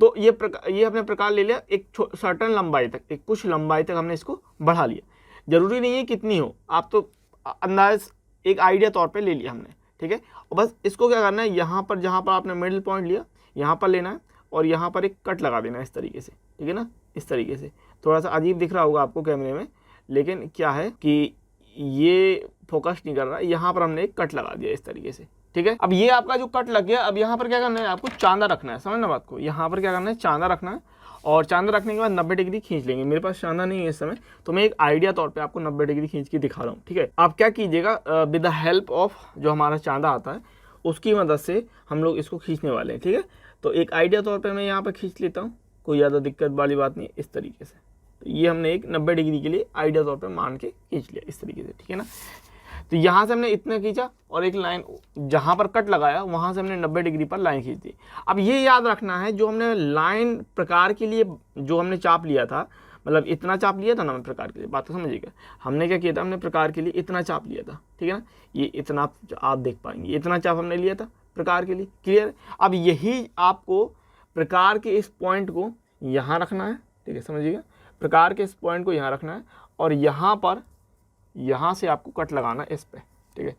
तो ये हमने प्रकार ले लिया एक सर्टन लंबाई तक, एक कुछ लंबाई तक हमने इसको बढ़ा लिया। जरूरी नहीं है कितनी हो, आप तो अंदाज एक आइडिया तौर पे ले लिया हमने, ठीक है। और बस इसको क्या करना है, यहाँ पर जहाँ पर आपने मिडिल पॉइंट लिया, यहाँ पर लेना है और यहाँ पर एक कट लगा देना है इस तरीके से, ठीक है ना, इस तरीके से। थोड़ा सा अजीब दिख रहा होगा आपको कैमरे में, लेकिन क्या है कि ये फोकस नहीं कर रहा है, यहाँ पर हमने एक कट लगा दिया इस तरीके से, ठीक है। अब ये आपका जो कट लग गया, अब यहाँ पर क्या करना है, आपको चांदा रखना है, समझना बात को। यहाँ पर क्या करना है, चांदा रखना है, और चांदा रखने के बाद 90 डिग्री खींच लेंगे। मेरे पास चांदा नहीं है इस समय, तो मैं एक आइडिया तौर पे आपको 90 डिग्री खींच के दिखा रहा हूँ, ठीक है। आप क्या कीजिएगा, विद द हेल्प ऑफ जो हमारा चांदा आता है उसकी मदद से हम लोग इसको खींचने वाले हैं, ठीक है। तो एक आइडिया तौर पर मैं यहाँ पर खींच लेता हूँ, कोई ज़्यादा दिक्कत वाली बात नहीं, इस तरीके से। तो ये हमने एक 90 डिग्री के लिए आइडिया तौर पर मान के खींच लिया इस तरीके से, ठीक है ना। तो यहाँ से हमने इतना खींचा और एक लाइन जहाँ पर कट लगाया वहाँ से हमने 90 डिग्री पर लाइन खींच दी। अब ये याद रखना है, जो हमने लाइन प्रकार के लिए जो हमने चाप लिया था, मतलब इतना चाप लिया था ना प्रकार के लिए, बात तो समझिएगा। हमने क्या किया था, हमने प्रकार के लिए इतना चाप लिया था, ठीक है ना। ये इतना आप देख पाएंगे, इतना चाप हमने लिया था प्रकार के लिए, क्लियर। अब यही आपको प्रकार के इस पॉइंट को यहाँ रखना है, ठीक है, समझिएगा। प्रकार के इस पॉइंट को यहाँ रखना है और यहाँ पर यहाँ से आपको कट लगाना इस पे, ठीक है।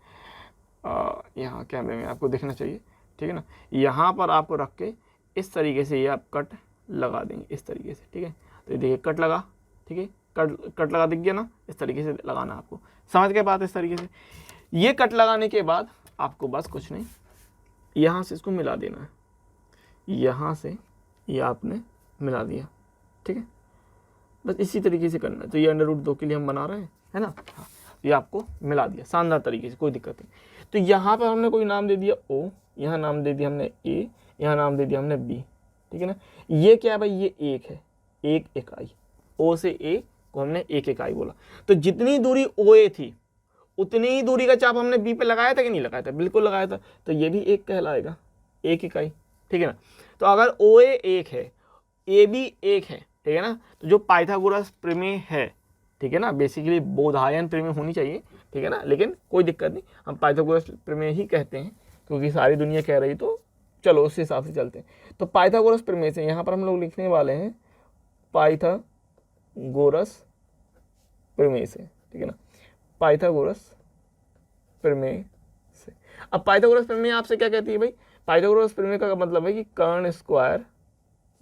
यहाँ कैमरे में आपको दिखना चाहिए, ठीक है ना। यहाँ पर आपको रख के इस तरीके से ये आप कट लगा देंगे इस तरीके से, ठीक है। तो ये देखिए कट लगा, ठीक है, कट लगा, दिख गया ना, इस तरीके से लगाना आपको, समझ के बात। इस तरीके से ये कट लगाने के बाद आपको बस कुछ नहीं, यहाँ से इसको मिला देना है, यहाँ से ये आपने मिला दिया, ठीक है। बस इसी तरीके से करना है। तो ये √2 के लिए हम बना रहे हैं, है ना। हाँ, ये आपको मिला दिया शानदार तरीके से, कोई दिक्कत नहीं। तो यहाँ पर हमने कोई नाम दे दिया O, यहाँ नाम दे दिया हमने A, यहाँ नाम दे दिया हमने B, ठीक है ना। ये क्या है भाई, ये एक है, एक इकाई। O से A को हमने एक इकाई बोला। तो जितनी दूरी OA थी उतनी ही दूरी का चाप हमने B पे लगाया था कि नहीं लगाया था, बिल्कुल लगाया था। तो ये भी एक कहलाएगा, एक इकाई, ठीक है ना। तो अगर OA एक है, AB एक है, ठीक है ना, तो जो पाइथागोरस प्रमेय है, ठीक है ना, बेसिकली बोधायन प्रमेय होनी चाहिए, ठीक है ना, लेकिन कोई दिक्कत नहीं, हम पाइथागोरस प्रमेय ही कहते हैं क्योंकि सारी दुनिया कह रही, तो चलो उस हिसाब से चलते हैं। तो पाइथागोरस प्रमेय से यहाँ पर हम लोग लिखने वाले हैं पाइथागोरस प्रमेय से, ठीक है ना, पाइथागोरस प्रमेय से। अब पाइथागोरस प्रमेय आपसे क्या कहती है भाई, पाइथागोरस प्रमेय का मतलब है कि कर्ण स्क्वायर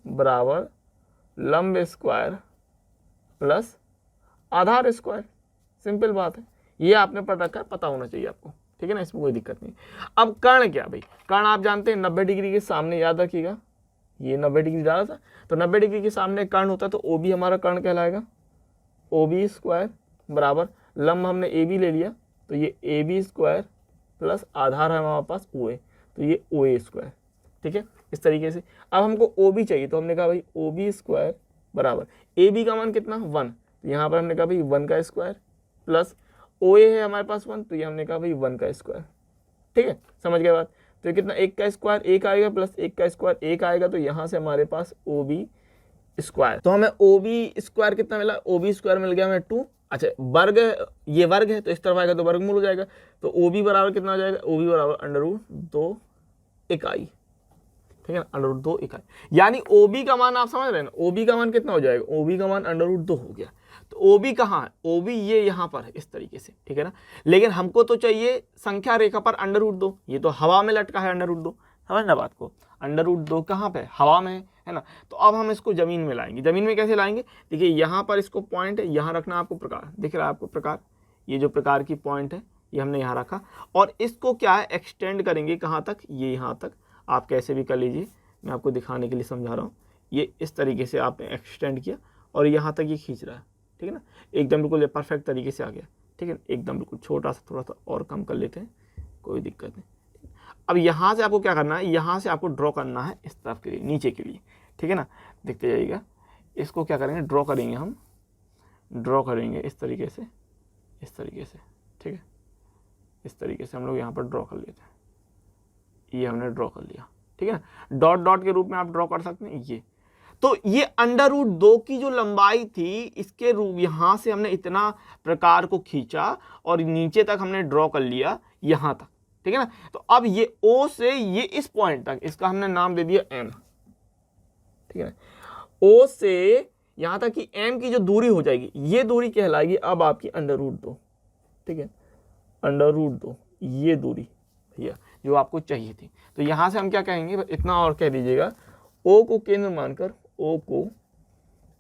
बराबर लंब स्क्वायर प्लस आधार स्क्वायर, सिंपल बात है। ये आपने पढ़ रखा है, पता होना चाहिए आपको, ठीक है ना, इसमें कोई दिक्कत नहीं। अब कर्ण क्या भाई, कर्ण आप जानते हैं 90 डिग्री के सामने, याद रखिएगा ये 90 डिग्री डाला था, तो 90 डिग्री के सामने कर्ण होता है, तो OB हमारा कर्ण कहलाएगा, OB स्क्वायर बराबर लंब हमने AB ले लिया, तो ये AB स्क्वायर प्लस आधार है हमारे पास OA, तो ये OA स्क्वायर, ठीक है, इस तरीके से। अब हमको OB चाहिए, तो हमने कहा भाई OB स्क्वायर बराबर AB का मान कितना 1, तो यहाँ पर हमने कहा भाई 1 का स्क्वायर प्लस OA है हमारे पास 1, तो ये हमने कहा भाई 1 का स्क्वायर, ठीक है, समझ गए बात। तो ये कितना, 1 का स्क्वायर 1 आएगा प्लस 1 का स्क्वायर 1 आएगा, तो यहाँ से हमारे पास OB स्क्वायर, तो हमें OB स्क्वायर कितना मिला, OB स्क्वायर मिल गया हमें 2। अच्छा वर्ग, ये वर्ग है तो इस तरफ आएगा तो वर्गमूल हो जाएगा, तो OB बराबर कितना हो जाएगा, OB बराबर √2 इकाई, ठीक है ना, √2 इकाई। यानी OB का मान आप समझ रहे हैं ना, OB का मान कितना हो जाएगा, OB का मान √2 हो गया। तो OB कहाँ है, OB ये यहाँ पर है इस तरीके से, ठीक है ना। लेकिन हमको तो चाहिए संख्या रेखा पर √2, ये तो हवा में लटका है √2, समझना बात को, √2 कहाँ पे, हवा में है ना। तो अब हम इसको जमीन में लाएंगे। जमीन में कैसे लाएंगे, देखिए यहाँ पर इसको पॉइंट है, यहाँ रखना आपको प्रकार, दिख रहा है आपको प्रकार, ये जो प्रकार की पॉइंट है ये हमने यहाँ रखा, और इसको क्या है एक्सटेंड करेंगे कहाँ तक, ये यहाँ तक। आप कैसे भी कर लीजिए, मैं आपको दिखाने के लिए समझा रहा हूँ। ये इस तरीके से आपने एक्सटेंड किया और यहाँ तक ये खींच रहा है, ठीक है ना, एकदम बिल्कुल परफेक्ट तरीके से आ गया, ठीक है, एकदम बिल्कुल। छोटा सा थोड़ा सा और कम कर लेते हैं, कोई दिक्कत नहीं। अब यहाँ से आपको क्या करना है, यहाँ से आपको ड्रॉ करना है इस तरफ के लिए, नीचे के लिए, ठीक है ना, देखते जाइएगा। इसको क्या करेंगे, ड्रॉ करेंगे, हम ड्रॉ करेंगे इस तरीके से, इस तरीके से, ठीक है, इस तरीके से हम लोग यहाँ पर ड्रॉ कर लेते हैं। ये हमने ड्रॉ कर लिया, ठीक है ना, डॉट डॉट के रूप में आप ड्रॉ कर सकते हैं ये। तो ये √2 की जो लंबाई थी, इसके रूप यहाँ से हमने इतना प्रकार को खींचा और नीचे तक हमने ड्रॉ कर लिया यहाँ तक, ठीक है ना। तो अब ये O से ये इस पॉइंट तक, इसका हमने नाम दे दिया M, ठीक है ना। O से यहाँ तक कि M की जो दूरी हो जाएगी, ये दूरी कहलाएगी अब आपकी √2, ठीक है, √2 ये दूरी भैया जो आपको चाहिए थी। तो यहाँ से हम क्या कहेंगे, इतना और कह दीजिएगा, O को केंद्र मानकर, O को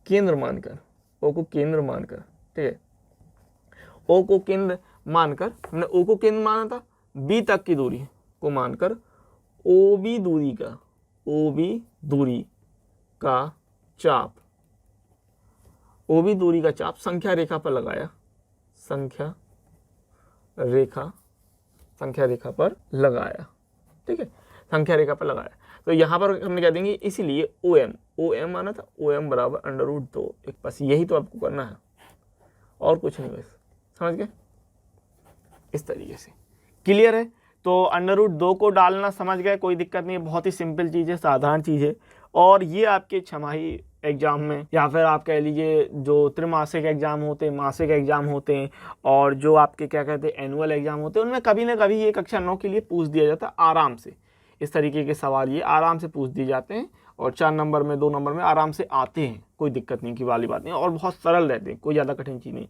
केंद्र मानकर, O को केंद्र मानकर, ठीक है, O को केंद्र मानकर, हमने O को केंद्र माना था, B तक की दूरी को मानकर OB दूरी का चाप संख्या रेखा पर लगाया, संख्या रेखा पर लगाया, ठीक है, संख्या रेखा पर लगाया। तो यहाँ पर हमने क्या देंगे, इसीलिए OM माना था, OM बराबर √2, एक बस यही तो आपको करना है और कुछ नहीं, बस समझ गए, इस तरीके से। क्लियर है? तो √2 को डालना समझ गए, कोई दिक्कत नहीं है, बहुत ही सिंपल चीज़ है, साधारण चीज़ है। और ये आपके छमाही एग्जाम में या फिर आप कह लीजिए जो त्रिमासिक एग्जाम होते हैं, मासिक एग्जाम होते हैं, और जो आपके क्या कहते हैं एनुअल एग्जाम होते हैं, उनमें कभी ना कभी ये कक्षा 9 के लिए पूछ दिया जाता है आराम से। इस तरीके के सवाल ये आराम से पूछ दिए जाते हैं और 4 नंबर में 2 नंबर में आराम से आते हैं, कोई दिक्कत नहीं की वाली बात नहीं, और बहुत सरल रहते हैं, कोई ज़्यादा कठिन चीज़ नहीं।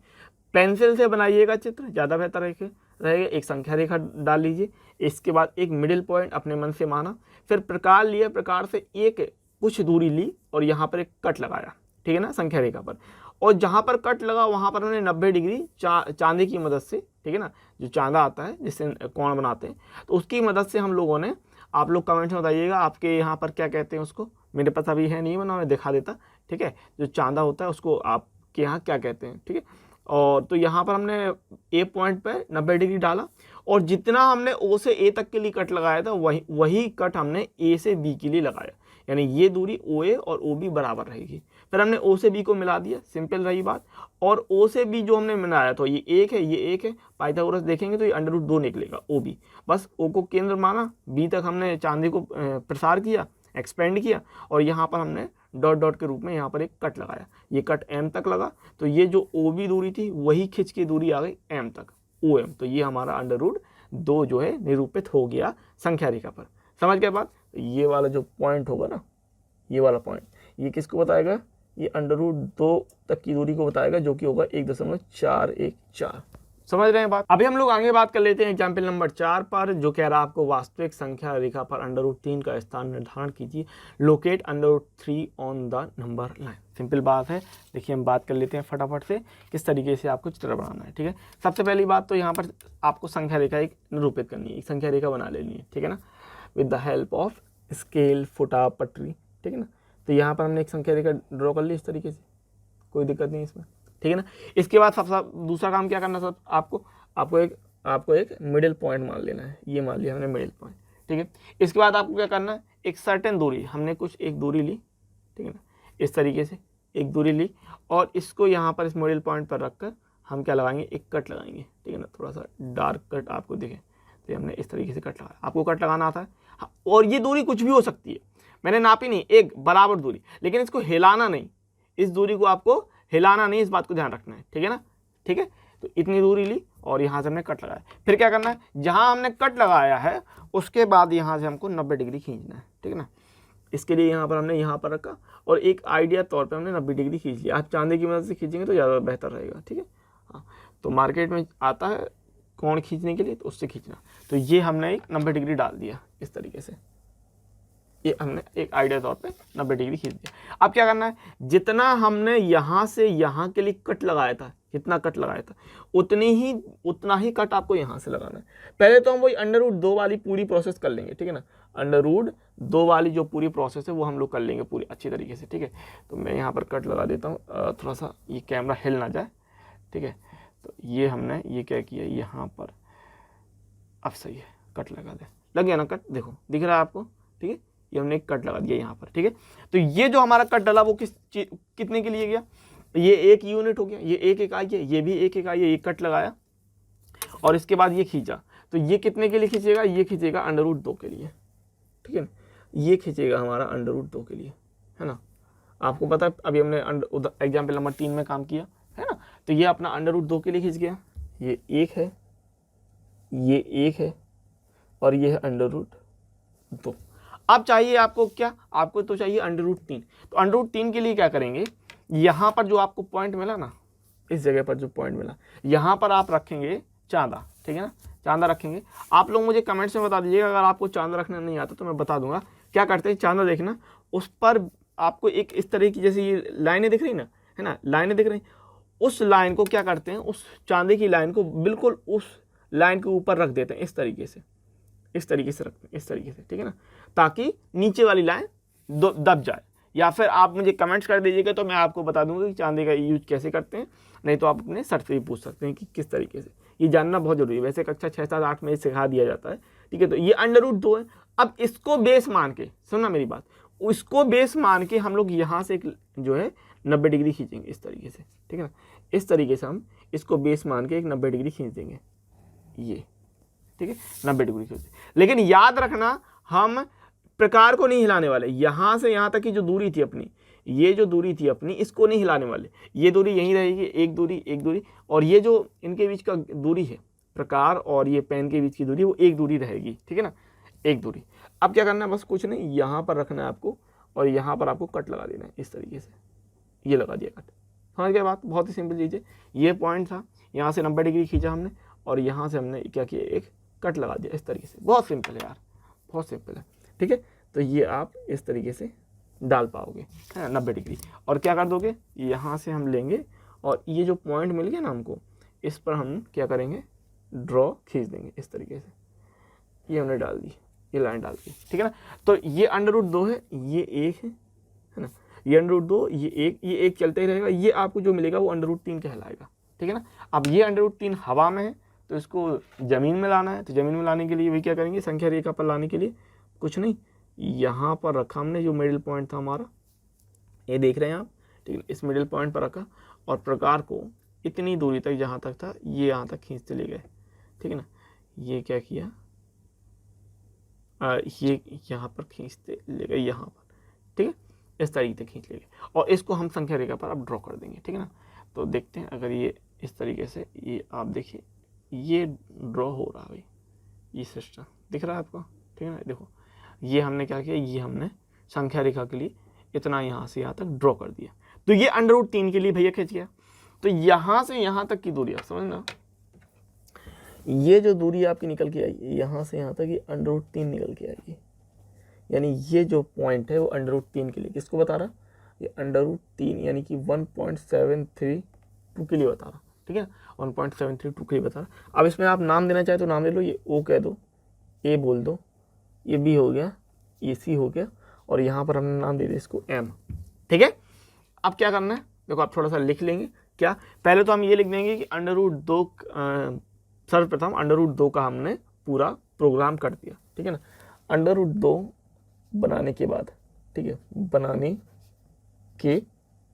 पेंसिल से बनाइएगा चित्र, ज़्यादा बेहतर रहेगा। एक संख्या रेखा डाल लीजिए, इसके बाद एक मिडिल पॉइंट अपने मन से माना, फिर प्रकार लिया, प्रकार से एक कुछ दूरी ली और यहाँ पर एक कट लगाया, ठीक है ना, संख्या रेखा पर। और जहाँ पर कट लगा वहाँ पर हमने 90 डिग्री चांदी की मदद से, ठीक है ना, जो चांदा आता है जिससे कोण बनाते हैं, तो उसकी मदद से हम लोगों ने, आप लोग कमेंट में बताइएगा आपके यहाँ पर क्या कहते हैं उसको, मेरे पास अभी है नहीं बना, मैं दिखा देता, ठीक है, जो चांदा होता है उसको आपके यहाँ क्या कहते हैं, ठीक है। और तो यहाँ पर हमने ए पॉइंट पे 90 डिग्री डाला और जितना हमने O से A तक के लिए कट लगाया था वही कट हमने A से B के लिए लगाया, यानी ये दूरी OA और OB बराबर रहेगी। फिर हमने O से B को मिला दिया, सिंपल रही बात। और O से B जो हमने मिलाया तो ये 1 है, ये 1 है, पाइथागोरस देखेंगे तो ये √2 निकलेगा OB। बस O को केंद्र माना, B तक हमने चांदी को प्रसार किया, एक्सपेंड किया, और यहाँ पर हमने डॉट डॉट के रूप में यहाँ पर एक कट लगाया, ये कट M तक लगा, तो ये जो OB दूरी थी वही खिंच के दूरी आ गई M तक, OM। तो ये हमारा √2 जो है निरूपित हो गया संख्या रेखा पर। समझ गए बात? ये वाला जो पॉइंट होगा ना, ये वाला पॉइंट, ये किसको बताएगा, ये √2 तक की दूरी को बताएगा, जो कि होगा 1.414। समझ रहे हैं बात? अभी हम लोग आगे बात कर लेते हैं एग्जाम्पल नंबर 4 पर, जो कह रहा है आपको वास्तविक संख्या रेखा पर √3 का स्थान निर्धारण कीजिए, locate √3 on the number line. Simple बात है, देखिए हम बात कर लेते हैं फटाफट से किस तरीके से आपको चित्र बनाना है, ठीक है। सबसे पहली बात तो यहाँ पर आपको संख्या रेखा एक निरूपित करनी है, एक संख्या रेखा बना लेनी है, ठीक है ना, with the help of scale, फुटा, पटरी, ठीक है ना। तो यहाँ पर हमने एक संख्या रेखा ड्रॉ कर ली इस तरीके से, कोई दिक्कत नहीं इसमें, ठीक है ना। इसके बाद सबसे दूसरा काम क्या करना था आपको एक मिडिल पॉइंट मान लेना है, ये मान लिया हमने मिडिल पॉइंट, ठीक है। इसके बाद आपको क्या करना है, एक सर्टेन दूरी, हमने कुछ एक दूरी ली, ठीक है ना, इस तरीके से एक दूरी ली, और इसको यहाँ पर इस मिडिल पॉइंट पर रखकर हम क्या लगाएंगे, एक कट लगाएंगे, ठीक है ना, थोड़ा सा डार्क कट आपको दिखे, तो हमने इस तरीके से कट लगाया। आपको कट लगाना आता है, हाँ, और ये दूरी कुछ भी हो सकती है, मैंने नापी नहीं, एक बराबर दूरी, लेकिन इसको हिलाना नहीं, इस दूरी को आपको हिलाना नहीं, इस बात को ध्यान रखना है, ठीक है ना, ठीक है। तो इतनी दूरी ली और यहाँ से हमने कट लगाया, फिर क्या करना है, जहाँ हमने कट लगाया है उसके बाद यहाँ से हमको 90 डिग्री खींचना है, ठीक है ना। इसके लिए यहाँ पर हमने यहाँ पर रखा और एक आइडिया तौर पे हमने 90 डिग्री खींच लिया। आप चांदी की मदद से खींचेंगे तो ज़्यादा बेहतर रहेगा, ठीक है। हाँ, तो मार्केट में आता है कोण खींचने के लिए, तो उससे खींचना। तो ये हमने एक 90 डिग्री डाल दिया इस तरीके से, ये हमने एक आइडिया तौर पे 90 डिग्री खींच दिया। अब क्या करना है, जितना हमने यहाँ से यहाँ के लिए कट लगाया था, जितना कट लगाया था उतना ही कट आपको यहाँ से लगाना है। पहले तो हम वही √2 वाली पूरी प्रोसेस कर लेंगे, ठीक है ना, √2 वाली जो पूरी प्रोसेस है वो हम लोग कर लेंगे पूरी अच्छी तरीके से, ठीक है। तो मैं यहाँ पर कट लगा देता हूँ, थोड़ा सा ये कैमरा हिल ना जाए, ठीक है। तो ये हमने ये क्या किया यहाँ पर, अब सही है, कट लगा दे, लग गया ना कट, देखो दिख रहा है आपको, ठीक है। ये हमने एक कट लगा दिया यहाँ पर, ठीक है। तो ये जो हमारा कट डला वो कितने के लिए गया, ये 1 यूनिट हो गया, ये 1 इकाई है, ये भी 1 इकाई है, ये कट लगाया और इसके बाद ये खींचा, तो ये कितने के लिए खींचेगा, ये खींचेगा √2 के लिए, ठीक है ना, ये खींचेगा हमारा √2 के लिए, है ना। आपको पता है अभी हमने एग्जाम्पल नंबर 3 में काम किया है ना, तो ये अपना √2 के लिए खींच गया, ये 1 है, ये 1 है और ये है √2। अब चाहिए आपको क्या, आपको तो चाहिए √3। तो √3 के लिए क्या करेंगे, यहाँ पर जो आपको पॉइंट मिला ना, इस जगह पर जो पॉइंट मिला, यहाँ पर आप रखेंगे चांदा, ठीक है ना, चांदा रखेंगे। आप लोग मुझे कमेंट्स में बता दीजिएगा, अगर आपको चांदा रखना नहीं आता तो मैं बता दूंगा क्या करते हैं। चांदा देखना, उस पर आपको एक इस तरह की, जैसे ये लाइनें दिख रही ना, है ना, लाइनें दिख रही, उस लाइन को क्या करते हैं, उस चांदी की लाइन को बिल्कुल उस लाइन के ऊपर रख देते हैं इस तरीके से, इस तरीके से रखते हैं, इस तरीके से, ठीक है ना, ताकि नीचे वाली लाइन दब जाए। या फिर आप मुझे कमेंट्स कर दीजिएगा तो मैं आपको बता दूंगा कि चांदी का यूज कैसे करते हैं, नहीं तो आप अपने सर से भी पूछ सकते हैं कि किस तरीके से। ये जानना बहुत जरूरी है, वैसे कक्षा 6, 7, 8 में सिखा दिया जाता है, ठीक है। तो ये √2 है। अब इसको बेस मान के, सुनना मेरी बात, इसको बेस मान के हम लोग यहाँ से एक जो है 90 डिग्री खींचेंगे इस तरीके से, ठीक है ना। इस तरीके से हम इसको बेस मान के एक 90 डिग्री खींच देंगे, ये, ठीक है, 90 डिग्री खींच। लेकिन याद रखना हम प्रकार को नहीं हिलाने वाले। यहाँ से यहाँ तक की जो दूरी थी अपनी, ये जो दूरी थी अपनी, इसको नहीं हिलाने वाले। ये दूरी यहीं रहेगी, एक दूरी, और ये जो इनके बीच का दूरी है, प्रकार और ये पेन के बीच की दूरी, वो एक दूरी रहेगी, ठीक है ना, एक दूरी। अब क्या करना है, बस कुछ नहीं, यहाँ पर रखना है आपको और यहाँ पर आपको कट लगा देना है इस तरीके से, ये लगा दिया कट। समझ गए बात? बहुत ही सिंपल चीज़ है। ये पॉइंट था, यहाँ से 90 डिग्री खींचा हमने और यहाँ से हमने क्या किया, एक कट लगा दिया इस तरीके से। बहुत सिंपल है यार, बहुत सिंपल है, ठीक है। तो ये आप इस तरीके से डाल पाओगे, है 90 डिग्री। और क्या कर दोगे, यहाँ से हम लेंगे और ये जो पॉइंट मिल गया ना हमको, इस पर हम क्या करेंगे, ड्रॉ खींच देंगे इस तरीके से। ये हमने डाल दी, ये लाइन डाल दी, ठीक है ना। तो ये √2 है, ये एक है ना, ये √2, ये एक चलते ही रहेगा। ये आपको जो मिलेगा वो √3 कहलाएगा, ठीक है ना। अब ये √3 हवा में है तो इसको ज़मीन में लाना है। तो ज़मीन में लाने के लिए वही क्या करेंगे, संख्या रेखा पर लाने के लिए कुछ नहीं, यहाँ पर रखा हमने जो मिडिल पॉइंट था हमारा, ये देख रहे हैं आप, ठीक है। इस मिडिल पॉइंट पर रखा और प्रकार को इतनी दूरी तक जहाँ तक था ये यहाँ तक खींचते ले गए, ठीक है ना। ये क्या किया, ये यहाँ पर खींचते ले गए, यहाँ पर, ठीक है, इस तरीके से खींच ले गए। और इसको हम संख्या रेखा पर अब ड्रॉ कर देंगे, ठीक है ना। तो देखते हैं, अगर ये इस तरीके से, ये आप देखिए ये ड्रॉ हो रहा है भाई, ये सिस्टम दिख रहा है आपको, ठीक है ना। देखो ये हमने क्या किया, ये हमने संख्या रेखा के लिए इतना यहाँ से यहाँ तक ड्रॉ कर दिया। तो ये √3 के लिए भैया खींच गया। तो यहाँ से यहाँ तक की दूरी आप समझना, ये जो दूरी आपकी निकल के आई, यहाँ से यहाँ तक ये √3 निकल के आई, यानी ये जो पॉइंट है वो √3 के लिए, किसको बता रहा, ये √3 यानी कि 1.732 के लिए बता रहा, ठीक है, 1.732 के लिए बता रहा। अब इसमें आप नाम देना चाहे तो नाम दे लो, ये O कह दो, A बोल दो, ये B हो गया, ये C हो गया, और यहाँ पर हमने नाम दे दिया इसको M, ठीक है। अब क्या करना है, देखो आप थोड़ा सा लिख लेंगे। क्या, पहले तो हम ये लिख देंगे कि √2 सर्वप्रथम √2 का हमने पूरा प्रोग्राम कर दिया, ठीक है ना। √2 बनाने के बाद, ठीक है, बनाने के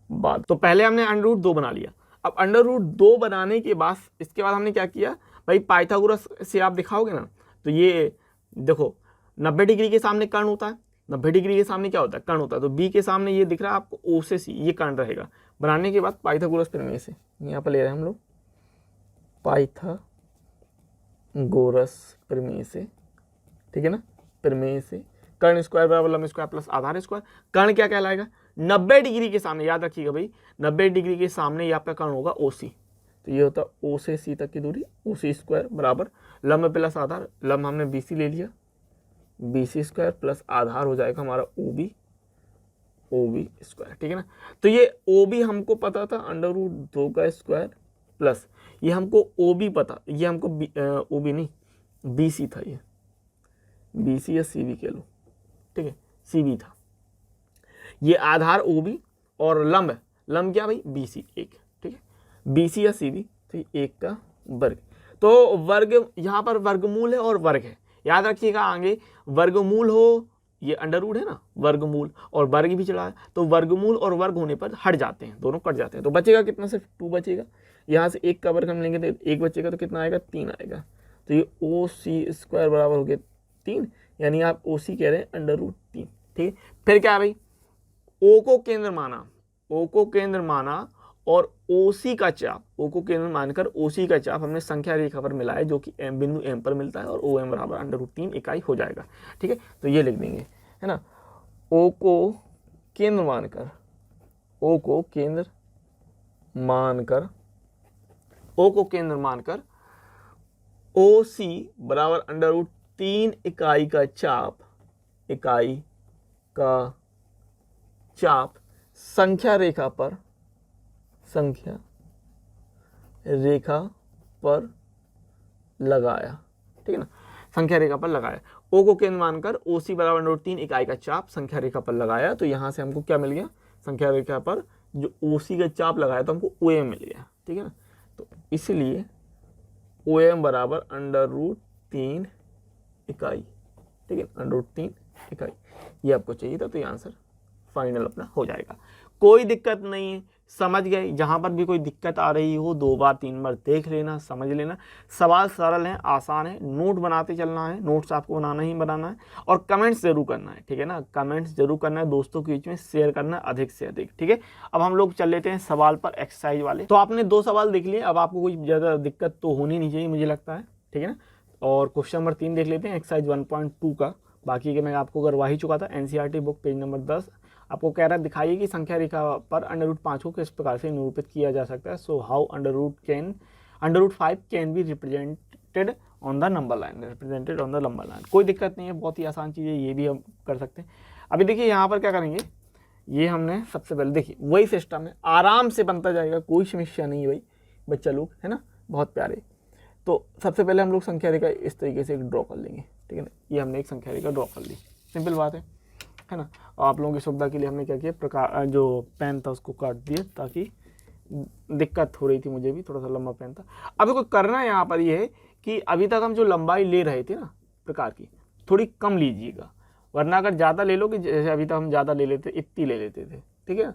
बाद, तो पहले हमने √2 बना लिया। अब √2 बनाने के बाद इसके बाद हमने क्या किया भाई, पाइथागोरस से आप दिखाओगे ना, तो ये देखो 90 डिग्री के सामने कर्ण होता है, 90 डिग्री के सामने क्या होता है, कर्ण होता है। तो बी के सामने ये दिख रहा है आपको, O से C, ये कर्ण रहेगा। बनाने के बाद पाइथागोरस प्रमेय से, यहाँ पर ले रहे हैं हम लोग पाइथागोरस प्रमेय से, ठीक है ना, प्रमेय से कर्ण स्क्वायर बराबर लंब स्क्वायर प्लस आधार स्क्वायर। कर्ण क्या कहलाएगा, 90 डिग्री के सामने, याद रखिएगा भाई, 90 डिग्री के सामने ये आपका कर्ण होगा OC। तो ये होता O से C तक की दूरी, OC स्क्वायर बराबर लंब प्लस आधार, लंब हमने BC ले लिया, BC स्क्वायर प्लस आधार हो जाएगा हमारा OB स्क्वायर, ठीक है ना। तो ये OB हमको पता था √2 का स्क्वायर प्लस ये हमको OB पता, ये हमको OB नहीं BC था, ये BC या CB कह लो, ठीक है, CB था। ये आधार OB और लंब क्या भाई BC, एक, ठीक है, BC या CB, तो ये एक का वर्ग। तो वर्ग यहाँ पर वर्गमूल है और वर्ग है, याद रखिएगा। आगे वर्गमूल हो, ये √ है ना, वर्गमूल और वर्ग भी चढ़ा है, तो वर्गमूल और वर्ग होने पर हट जाते हैं, दोनों कट जाते हैं। तो बचेगा कितना, सिर्फ 2 बचेगा। यहाँ से 1 का वर्ग हम लेंगे तो 1 बचेगा, तो कितना आएगा, 3 आएगा। तो ये OC स्क्वायर बराबर हो गया 3, यानी आप OC कह रहे हैं √3, ठीक है। फिर क्या है भाई, O को केंद्र माना और OC का चाप, O को केंद्र मानकर OC का चाप हमने संख्या रेखा पर मिलाया, जो कि बिंदु M पर मिलता है, और OM बराबर √3 इकाई हो जाएगा, ठीक है। तो ये लिख देंगे, है ना, O को केंद्र मानकर OC बराबर √3 इकाई का चाप संख्या रेखा पर लगाया, ठीक है ना। संख्या रेखा पर लगाया, ओ को केंद्र मानकर OC बराबर √3 इकाई का चाप संख्या रेखा पर लगाया, तो यहाँ से हमको क्या मिल गया, संख्या रेखा पर जो OC का चाप लगाया तो हमको OM मिल गया, ठीक है ना। तो इसलिए OM बराबर √3 इकाई, ठीक है, √3 इकाई, ये आपको चाहिए था, तो ये आंसर फाइनल अपना हो जाएगा। कोई दिक्कत नहीं है, समझ गए। जहाँ पर भी कोई दिक्कत आ रही हो 2 बार 3 बार देख लेना, समझ लेना। सवाल सरल है, आसान है, नोट बनाते चलना है, नोट्स आपको बनाना ही बनाना है, और कमेंट्स जरूर करना है, ठीक है ना। कमेंट्स जरूर करना है, दोस्तों के बीच में शेयर करना है अधिक से अधिक, ठीक है। अब हम लोग चल लेते हैं सवाल पर, एक्सरसाइज वाले। तो आपने 2 सवाल देख लिए, अब आपको कोई ज़्यादा दिक्कत तो होनी नहीं चाहिए मुझे लगता है, ठीक है ना। और क्वेश्चन नंबर 3 देख लेते हैं, एक्सरसाइज 1.2 का। बाकी के मैं आपको करवा ही चुका था, NCERT बुक पेज नंबर 10। आपको कह रहा है दिखाइए कि संख्या रेखा पर √5 को किस प्रकार से निरूपित किया जा सकता है। So how √5 can be represented on the number line, कोई दिक्कत नहीं है, बहुत ही आसान चीज़ है, ये भी हम कर सकते हैं। अभी देखिए यहाँ पर क्या करेंगे, ये हमने सबसे पहले देखिए वही सिस्टम है, आराम से बनता जाएगा, कोई समस्या नहीं है भाई बच्चा लोग, है ना, बहुत प्यारे। तो सबसे पहले हम लोग संख्या रेखा इस तरीके से ड्रॉ कर लेंगे, ठीक है ना। ये हमने एक संख्या रेखा ड्रॉ कर ली, सिंपल बात है ना। और आप लोगों की सुविधा के लिए हमने क्या किया, प्रकार जो पेन था उसको काट दिया, ताकि दिक्कत हो रही थी, मुझे भी थोड़ा सा लंबा पेन था। अब को करना यहाँ पर ये है कि अभी तक हम जो लंबाई ले रहे थे ना प्रकार की, थोड़ी कम लीजिएगा, वरना अगर ज़्यादा ले लोगे, जैसे अभी तक हम ज़्यादा ले लेते, इतनी ले लेते थे, ठीक है।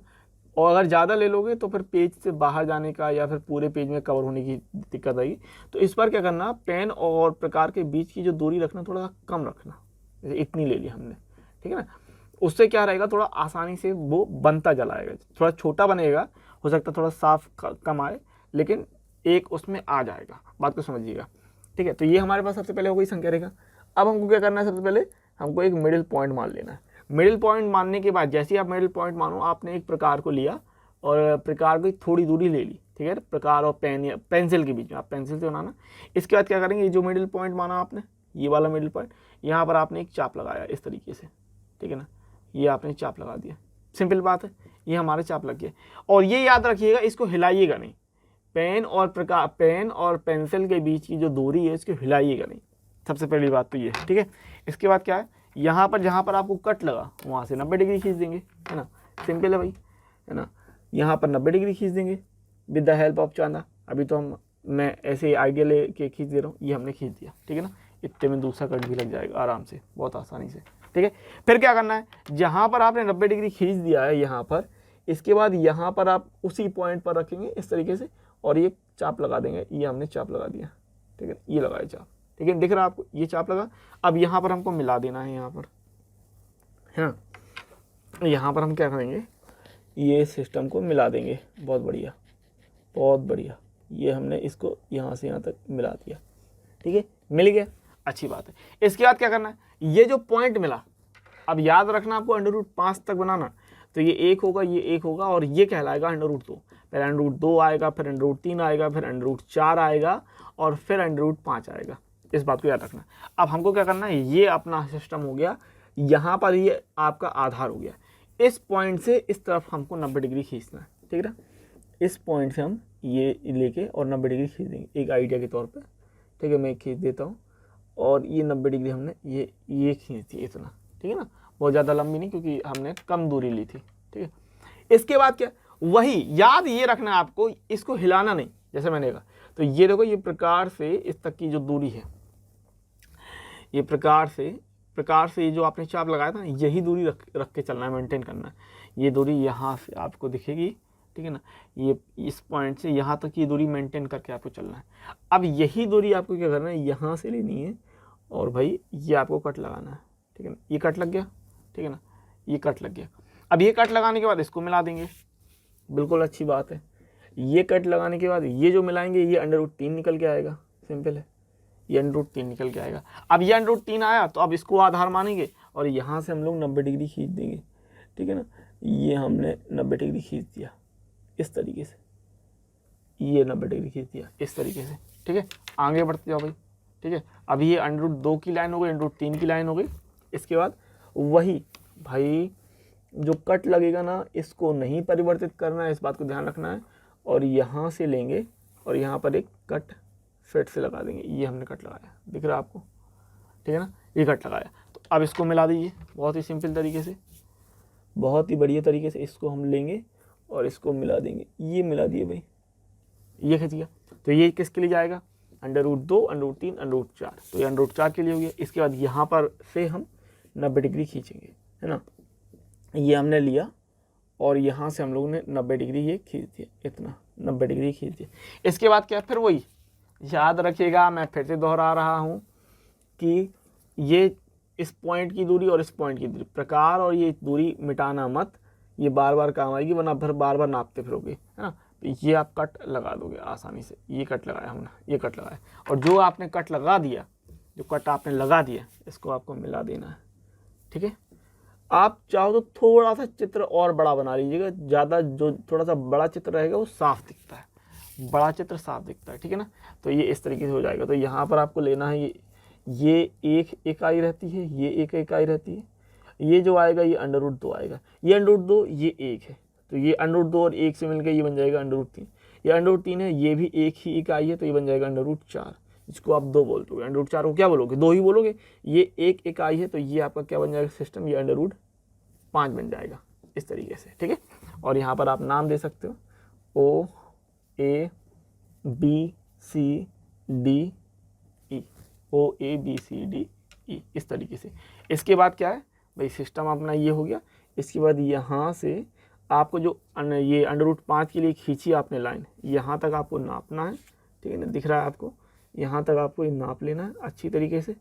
और अगर ज़्यादा ले लोगे तो फिर पेज से बाहर जाने का या फिर पूरे पेज में कवर होने की दिक्कत आएगी। तो इस बार क्या करना, पेन और प्रकार के बीच की जो दूरी रखना थोड़ा सा कम रखना, जैसे इतनी ले ली हमने, ठीक है ना। उससे क्या रहेगा, थोड़ा आसानी से वो बनता चलाएगा, थोड़ा छोटा बनेगा, हो सकता है थोड़ा साफ कम आए, लेकिन एक उसमें आ जाएगा, बात को समझिएगा, ठीक है। तो ये हमारे पास सबसे पहले हो गई संख्या रेखा। अब हमको क्या करना है, सबसे पहले हमको एक मिडिल पॉइंट मान लेना है। मिडिल पॉइंट मानने के बाद जैसे ही आप मिडिल पॉइंट मानो, आपने एक प्रकार को लिया और प्रकार की थोड़ी दूरी ले ली, ठीक है, प्रकार और पेन या पेंसिल के बीच में, आप पेंसिल से बनाना। इसके बाद क्या करेंगे, जो मिडिल पॉइंट माना आपने, ये वाला मिडिल पॉइंट, यहाँ पर आपने एक चाप लगाया इस तरीके से, ठीक है ना, ये आपने चाप लगा दिया, सिंपल बात है, ये हमारा चाप लग गया। और ये याद रखिएगा, इसको हिलाइएगा नहीं, पेन और पेंसिल के बीच की जो दूरी है इसको हिलाइएगा नहीं, सबसे पहली बात तो ये है, ठीक है। इसके बाद क्या है, यहाँ पर जहाँ पर आपको कट लगा वहाँ से 90 डिग्री खींच देंगे, है ना, सिंपल है भाई, है ना। यहाँ पर 90 डिग्री खींच देंगे विद द हेल्प ऑफ चांदा। अभी तो मैं ऐसे आइडिया लेके खींच दे रहा हूँ, ये हमने खींच दिया, ठीक है ना। इतने में दूसरा कट भी लग जाएगा आराम से, बहुत आसानी से, ठीक है। फिर क्या करना है, जहाँ पर आपने 90 डिग्री खींच दिया है यहाँ पर, इसके बाद यहाँ पर आप उसी पॉइंट पर रखेंगे इस तरीके से, और ये चाप लगा देंगे, ये हमने चाप लगा दिया, ठीक है, ये लगाया चाप, ठीक है, दिख रहा है आपको, ये चाप लगा। अब यहाँ पर हमको मिला देना है, यहाँ पर, हाँ, यहाँ पर हम क्या करेंगे, ये सिस्टम को मिला देंगे, बहुत बढ़िया बहुत बढ़िया, ये हमने इसको यहाँ से यहाँ तक मिला दिया, ठीक है, मिल गया, अच्छी बात है। इसके बाद क्या करना है, ये जो पॉइंट मिला, अब याद रखना आपको √5 तक बनाना, तो ये 1 होगा, ये 1 होगा, और ये कहलाएगा √2, पहले √2 आएगा, फिर √3 आएगा, फिर √4 आएगा, और फिर √5 आएगा, इस बात को याद रखना। अब हमको क्या करना है, ये अपना सिस्टम हो गया, यहाँ पर ये आपका आधार हो गया, इस पॉइंट से इस तरफ हमको 90 डिग्री खींचना है, ठीक है ना। इस पॉइंट से हम ये लेके और 90 डिग्री खींच देंगे, एक आइडिया के तौर पे, ठीक है, मैं खींच देता हूँ, और ये 90 डिग्री हमने ये खींच दी इतना, ठीक है ना, बहुत ज़्यादा लंबी नहीं, क्योंकि हमने कम दूरी ली थी, ठीक है। इसके बाद क्या, वही याद ये रखना है आपको, इसको हिलाना नहीं, जैसे मैंने कहा। तो ये देखो, ये प्रकार से इस तक की जो दूरी है, ये प्रकार से जो आपने चाप लगाया था, यही दूरी रख के चलना है, मेंटेन करना है। ये दूरी यहाँ से आपको दिखेगी, ठीक है ना, ये इस पॉइंट से यहाँ तक ये दूरी मेंटेन करके आपको चलना है। अब यही दूरी आपको क्या करना है, यहाँ से लेनी है, और भाई ये आपको कट लगाना है, ठीक है ना, ये कट लग गया, ठीक है ना, ये कट लग गया। अब ये कट लगाने के बाद इसको मिला देंगे, बिल्कुल अच्छी बात है। ये कट लगाने के बाद ये जो मिलाएंगे, ये √3 निकल के आएगा, सिंपल है, ये √3 निकल के आएगा। अब ये √3 आया, तो अब इसको आधार मानेंगे, और यहाँ से हम लोग 90 डिग्री खींच देंगे, ठीक है ना, ये हमने 90 डिग्री खींच दिया इस तरीके से, ये 90 डिग्री खींच दिया इस तरीके से, ठीक है। आगे बढ़ते जाओ भाई, ठीक है। अब ये √2 की लाइन हो गई, √3 की लाइन हो गई। इसके बाद वही भाई जो कट लगेगा ना, इसको नहीं परिवर्तित करना है, इस बात को ध्यान रखना है। और यहाँ से लेंगे और यहाँ पर एक कट फिट से लगा देंगे, ये हमने कट लगाया, दिख रहा है आपको, ठीक है ना, ये कट लगाया। तो अब इसको मिला दीजिए बहुत ही सिंपल तरीके से, बहुत ही बढ़िया तरीके से इसको हम लेंगे और इसको मिला देंगे। ये मिला दिए भाई, ये खींच गया। तो ये किसके लिए जाएगा, √2, √3, √4। तो ये √4 के लिए हो गया। इसके बाद यहाँ पर से हम 90 डिग्री खींचेंगे, है ना। ये हमने लिया और यहाँ से हम लोगों ने 90 डिग्री ये खींच दिया, इतना 90 डिग्री खींच दिया। इसके बाद क्या, फिर वही याद रखिएगा, मैं फिर से दोहरा रहा हूँ कि ये इस पॉइंट की दूरी और इस पॉइंट की दूरी, प्रकार और ये दूरी मिटाना मत, ये बार बार काम आएगी, वरना फिर बार बार नापते फिरोगे, है ना। तो ये आप कट लगा दोगे आसानी से। ये कट लगाया हमने, ये कट लगाया, और जो आपने कट लगा दिया, जो कट आपने लगा दिया, इसको आपको मिला देना है, ठीक है। आप चाहो तो थोड़ा सा चित्र और बड़ा बना लीजिएगा, ज़्यादा जो थोड़ा सा बड़ा चित्र रहेगा वो साफ दिखता है, बड़ा चित्र साफ दिखता है, ठीक है ना। तो ये इस तरीके से हो जाएगा। तो यहाँ पर आपको लेना है ये एक इकाई रहती है, ये एक इकाई रहती है, ये जो आएगा ये √2 आएगा, ये √2, ये 1 है, तो ये √2 और 1 से मिलकर ये बन जाएगा √3। ये √3 है, ये भी एक ही इकाई है, तो ये बन जाएगा √4, जिसको आप 2 बोल दोगे। √4 को क्या बोलोगे, 2 ही बोलोगे। ये एक इकाई है, तो ये आपका क्या बन जाएगा सिस्टम, ये √5 बन जाएगा इस तरीके से, ठीक है। और यहाँ पर आप नाम दे सकते हो O A B C D E, O A B C D E, इस तरीके से। इसके बाद क्या है भाई, सिस्टम अपना ये हो गया। इसके बाद यहाँ से आपको जो ये √5 के लिए खींची आपने लाइन, यहाँ तक आपको नापना है, ठीक है ना, दिख रहा है आपको, यहाँ तक आपको ये नाप लेना है अच्छी तरीके से।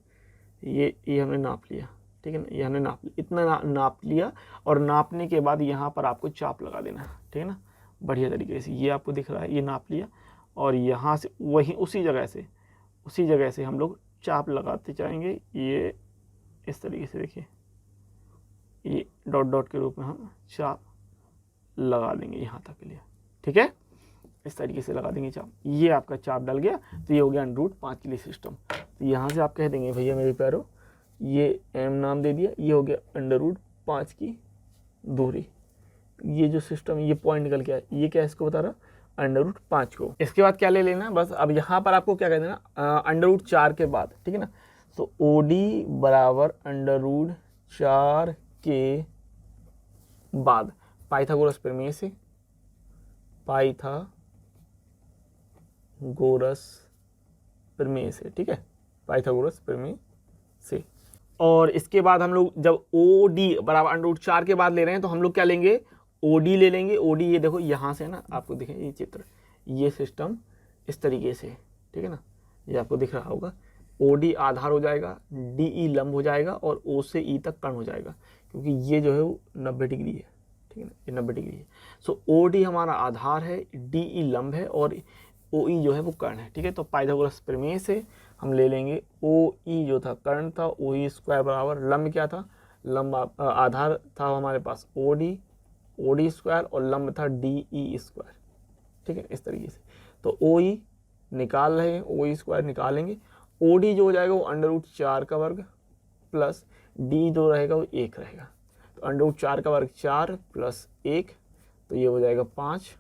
ये हमने नाप लिया, ठीक है ना, ये हमने नाप लिया, इतना नाप लिया। और नापने के बाद यहाँ पर आपको चाप लगा देना है, ठीक है ना, बढ़िया तरीके से। ये आपको दिख रहा है, ये नाप लिया, और यहाँ से वहीं उसी जगह से हम लोग चाप लगाते जाएंगे। ये इस तरीके से देखिए, ये डॉट डॉट के रूप में हम चाप लगा देंगे यहाँ तक के लिए, ठीक है, इस तरीके से लगा देंगे चाप। ये आपका चाप डल गया, तो ये हो गया √5 के लिए सिस्टम। तो यहाँ से आप कह देंगे भैया मेरे प्यारो, ये m नाम दे दिया, ये हो गया √5 की दूरी। ये जो सिस्टम, ये पॉइंट निकल के आया, ये क्या इसको बता रहा, √5 को। इसके बाद क्या ले लेना बस, अब यहाँ पर आपको क्या कह देना, √4 के बाद, ठीक है ना। तो OD बराबर √4 के बाद पाइथागोरस प्रमेय से, ठीक है, पाइथागोरस प्रमेय से। और इसके बाद हम लोग जब OD बराबर √4 के बाद ले रहे हैं, तो हम लोग क्या लेंगे, OD ले लेंगे। OD ये देखो यहाँ से ना, आपको दिखे ये चित्र, ये सिस्टम इस तरीके से, ठीक है ना, ये आपको दिख रहा होगा। OD आधार हो जाएगा, DE लंब हो जाएगा, और O से E तक कर्ण हो जाएगा, क्योंकि ये जो है वो 90 डिग्री है, ठीक है ना, ये 90 डिग्री है। सो OD हमारा आधार है, DE लंब है, और OE जो है वो कर्ण है, ठीक है। तो पाइथागोरस प्रमेय से हम ले लेंगे OE जो था कर्ण था, OE² बराबर लंब क्या था, लंब आधार था हमारे पास OD² और लंब था DE², ठीक है, इस तरीके से। तो OE निकाल रहे हैं, OE² निकालेंगे, OD जो हो जाएगा वो √4 का वर्ग प्लस D जो रहेगा वो 1 रहेगा। तो √4 का वर्ग 4 प्लस 1, तो ये हो जाएगा 5,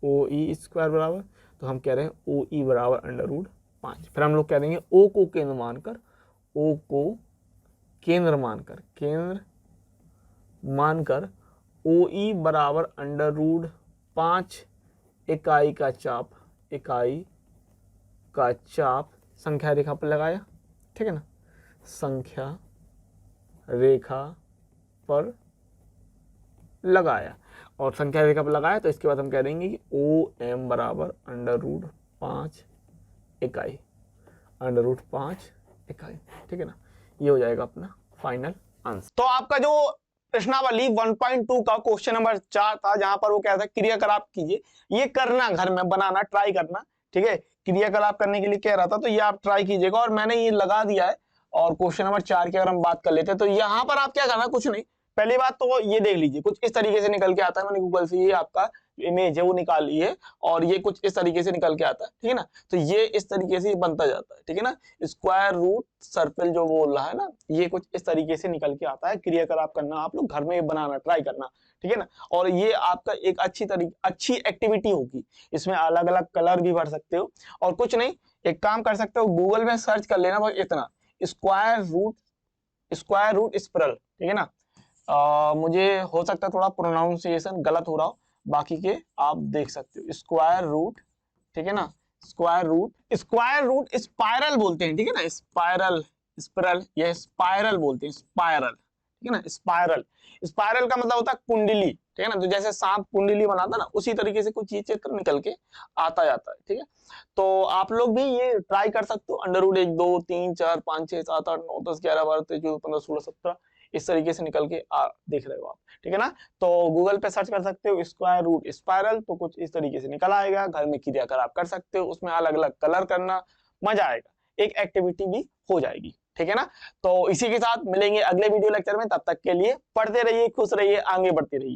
OE² बराबर, तो हम कह रहे हैं OE बराबर √5। फिर हम लोग कह देंगे O को केंद्र मानकर, O को केंद्र मानकर OE बराबर √5 इकाई का चाप संख्या रेखा पर लगाया, ठीक है ना, संख्या रेखा पर लगाया। और संख्या रेखा पर लगाया, तो इसके बाद हम कह देंगे कि OM बराबर √5 इकाई, ठीक है ना। ये हो जाएगा अपना फाइनल आंसर। तो आपका जो प्रश्नावली 1.2 का क्वेश्चन नंबर 4 था, जहां पर वो कह था क्रियाकलाप कीजिए, ये करना घर में बनाना, ट्राई करना, ठीक है। क्रियाकलाप करने के लिए कह रहा था, तो ये आप ट्राई कीजिएगा, और मैंने ये लगा दिया है। और क्वेश्चन नंबर 4 की अगर हम बात कर लेते हैं, तो यहाँ पर आप क्या करना, कुछ नहीं, पहली बात तो ये देख लीजिए, कुछ इस तरीके से निकल के आता है। मैंने गूगल से ये आपका इमेज है वो निकाली है, और ये कुछ इस तरीके से निकल के आता है, ठीक है ना। तो ये इस तरीके से बनता जाता है, ठीक है ना, स्क्वायर रूट सर्कल जो बोल रहा है ना, ये कुछ इस तरीके से निकल के आता है। क्रियाकलाप करना आप लोग घर में बनाना, ट्राई करना, ठीक है ना। और ये आपका एक अच्छी एक्टिविटी होगी, इसमें अलग अलग कलर भी भर सकते हो। और कुछ नहीं, एक काम कर सकते हो, गूगल में सर्च कर लेना बस, स्क्वायर रूट स्पिरल, ठीक है ना। मुझे हो सकता है थोड़ा प्रोनाउंसिएशन गलत हो रहा हो, बाकी के आप देख सकते हो। स्क्वायर रूट, ठीक है ना, स्क्वायर रूट स्पाइरल बोलते हैं, ठीक है ना, स्पिरल या स्पाइरल बोलते हैं, स्पाइरल, ठीक है ना। स्पाइरल का मतलब होता है कुंडली, ठीक है ना। तो जैसे सांप कुंडली बनाता ना, उसी तरीके से कुछ ये चित्र निकल के आता जाता है, ठीक है। तो आप लोग भी ये ट्राई कर सकते हो। अंडर रूट 1 2 3 4 5 6 7 8 9 10 11 12 13 14 15 16 17 इस तरीके से निकल के देख रहे हो आप, ठीक है ना। तो गूगल पे सर्च कर सकते हो स्क्वायर रूट स्पाइरल, तो कुछ इस तरीके से निकल आएगा। घर में क्रियाकर आप कर सकते हो, उसमें अलग अलग कलर करना, मजा आएगा, एक एक्टिविटी भी हो जाएगी, ठीक है ना। तो इसी के साथ मिलेंगे अगले वीडियो लेक्चर में, तब तक के लिए पढ़ते रहिए, खुश रहिए, आगे बढ़ते रहिए।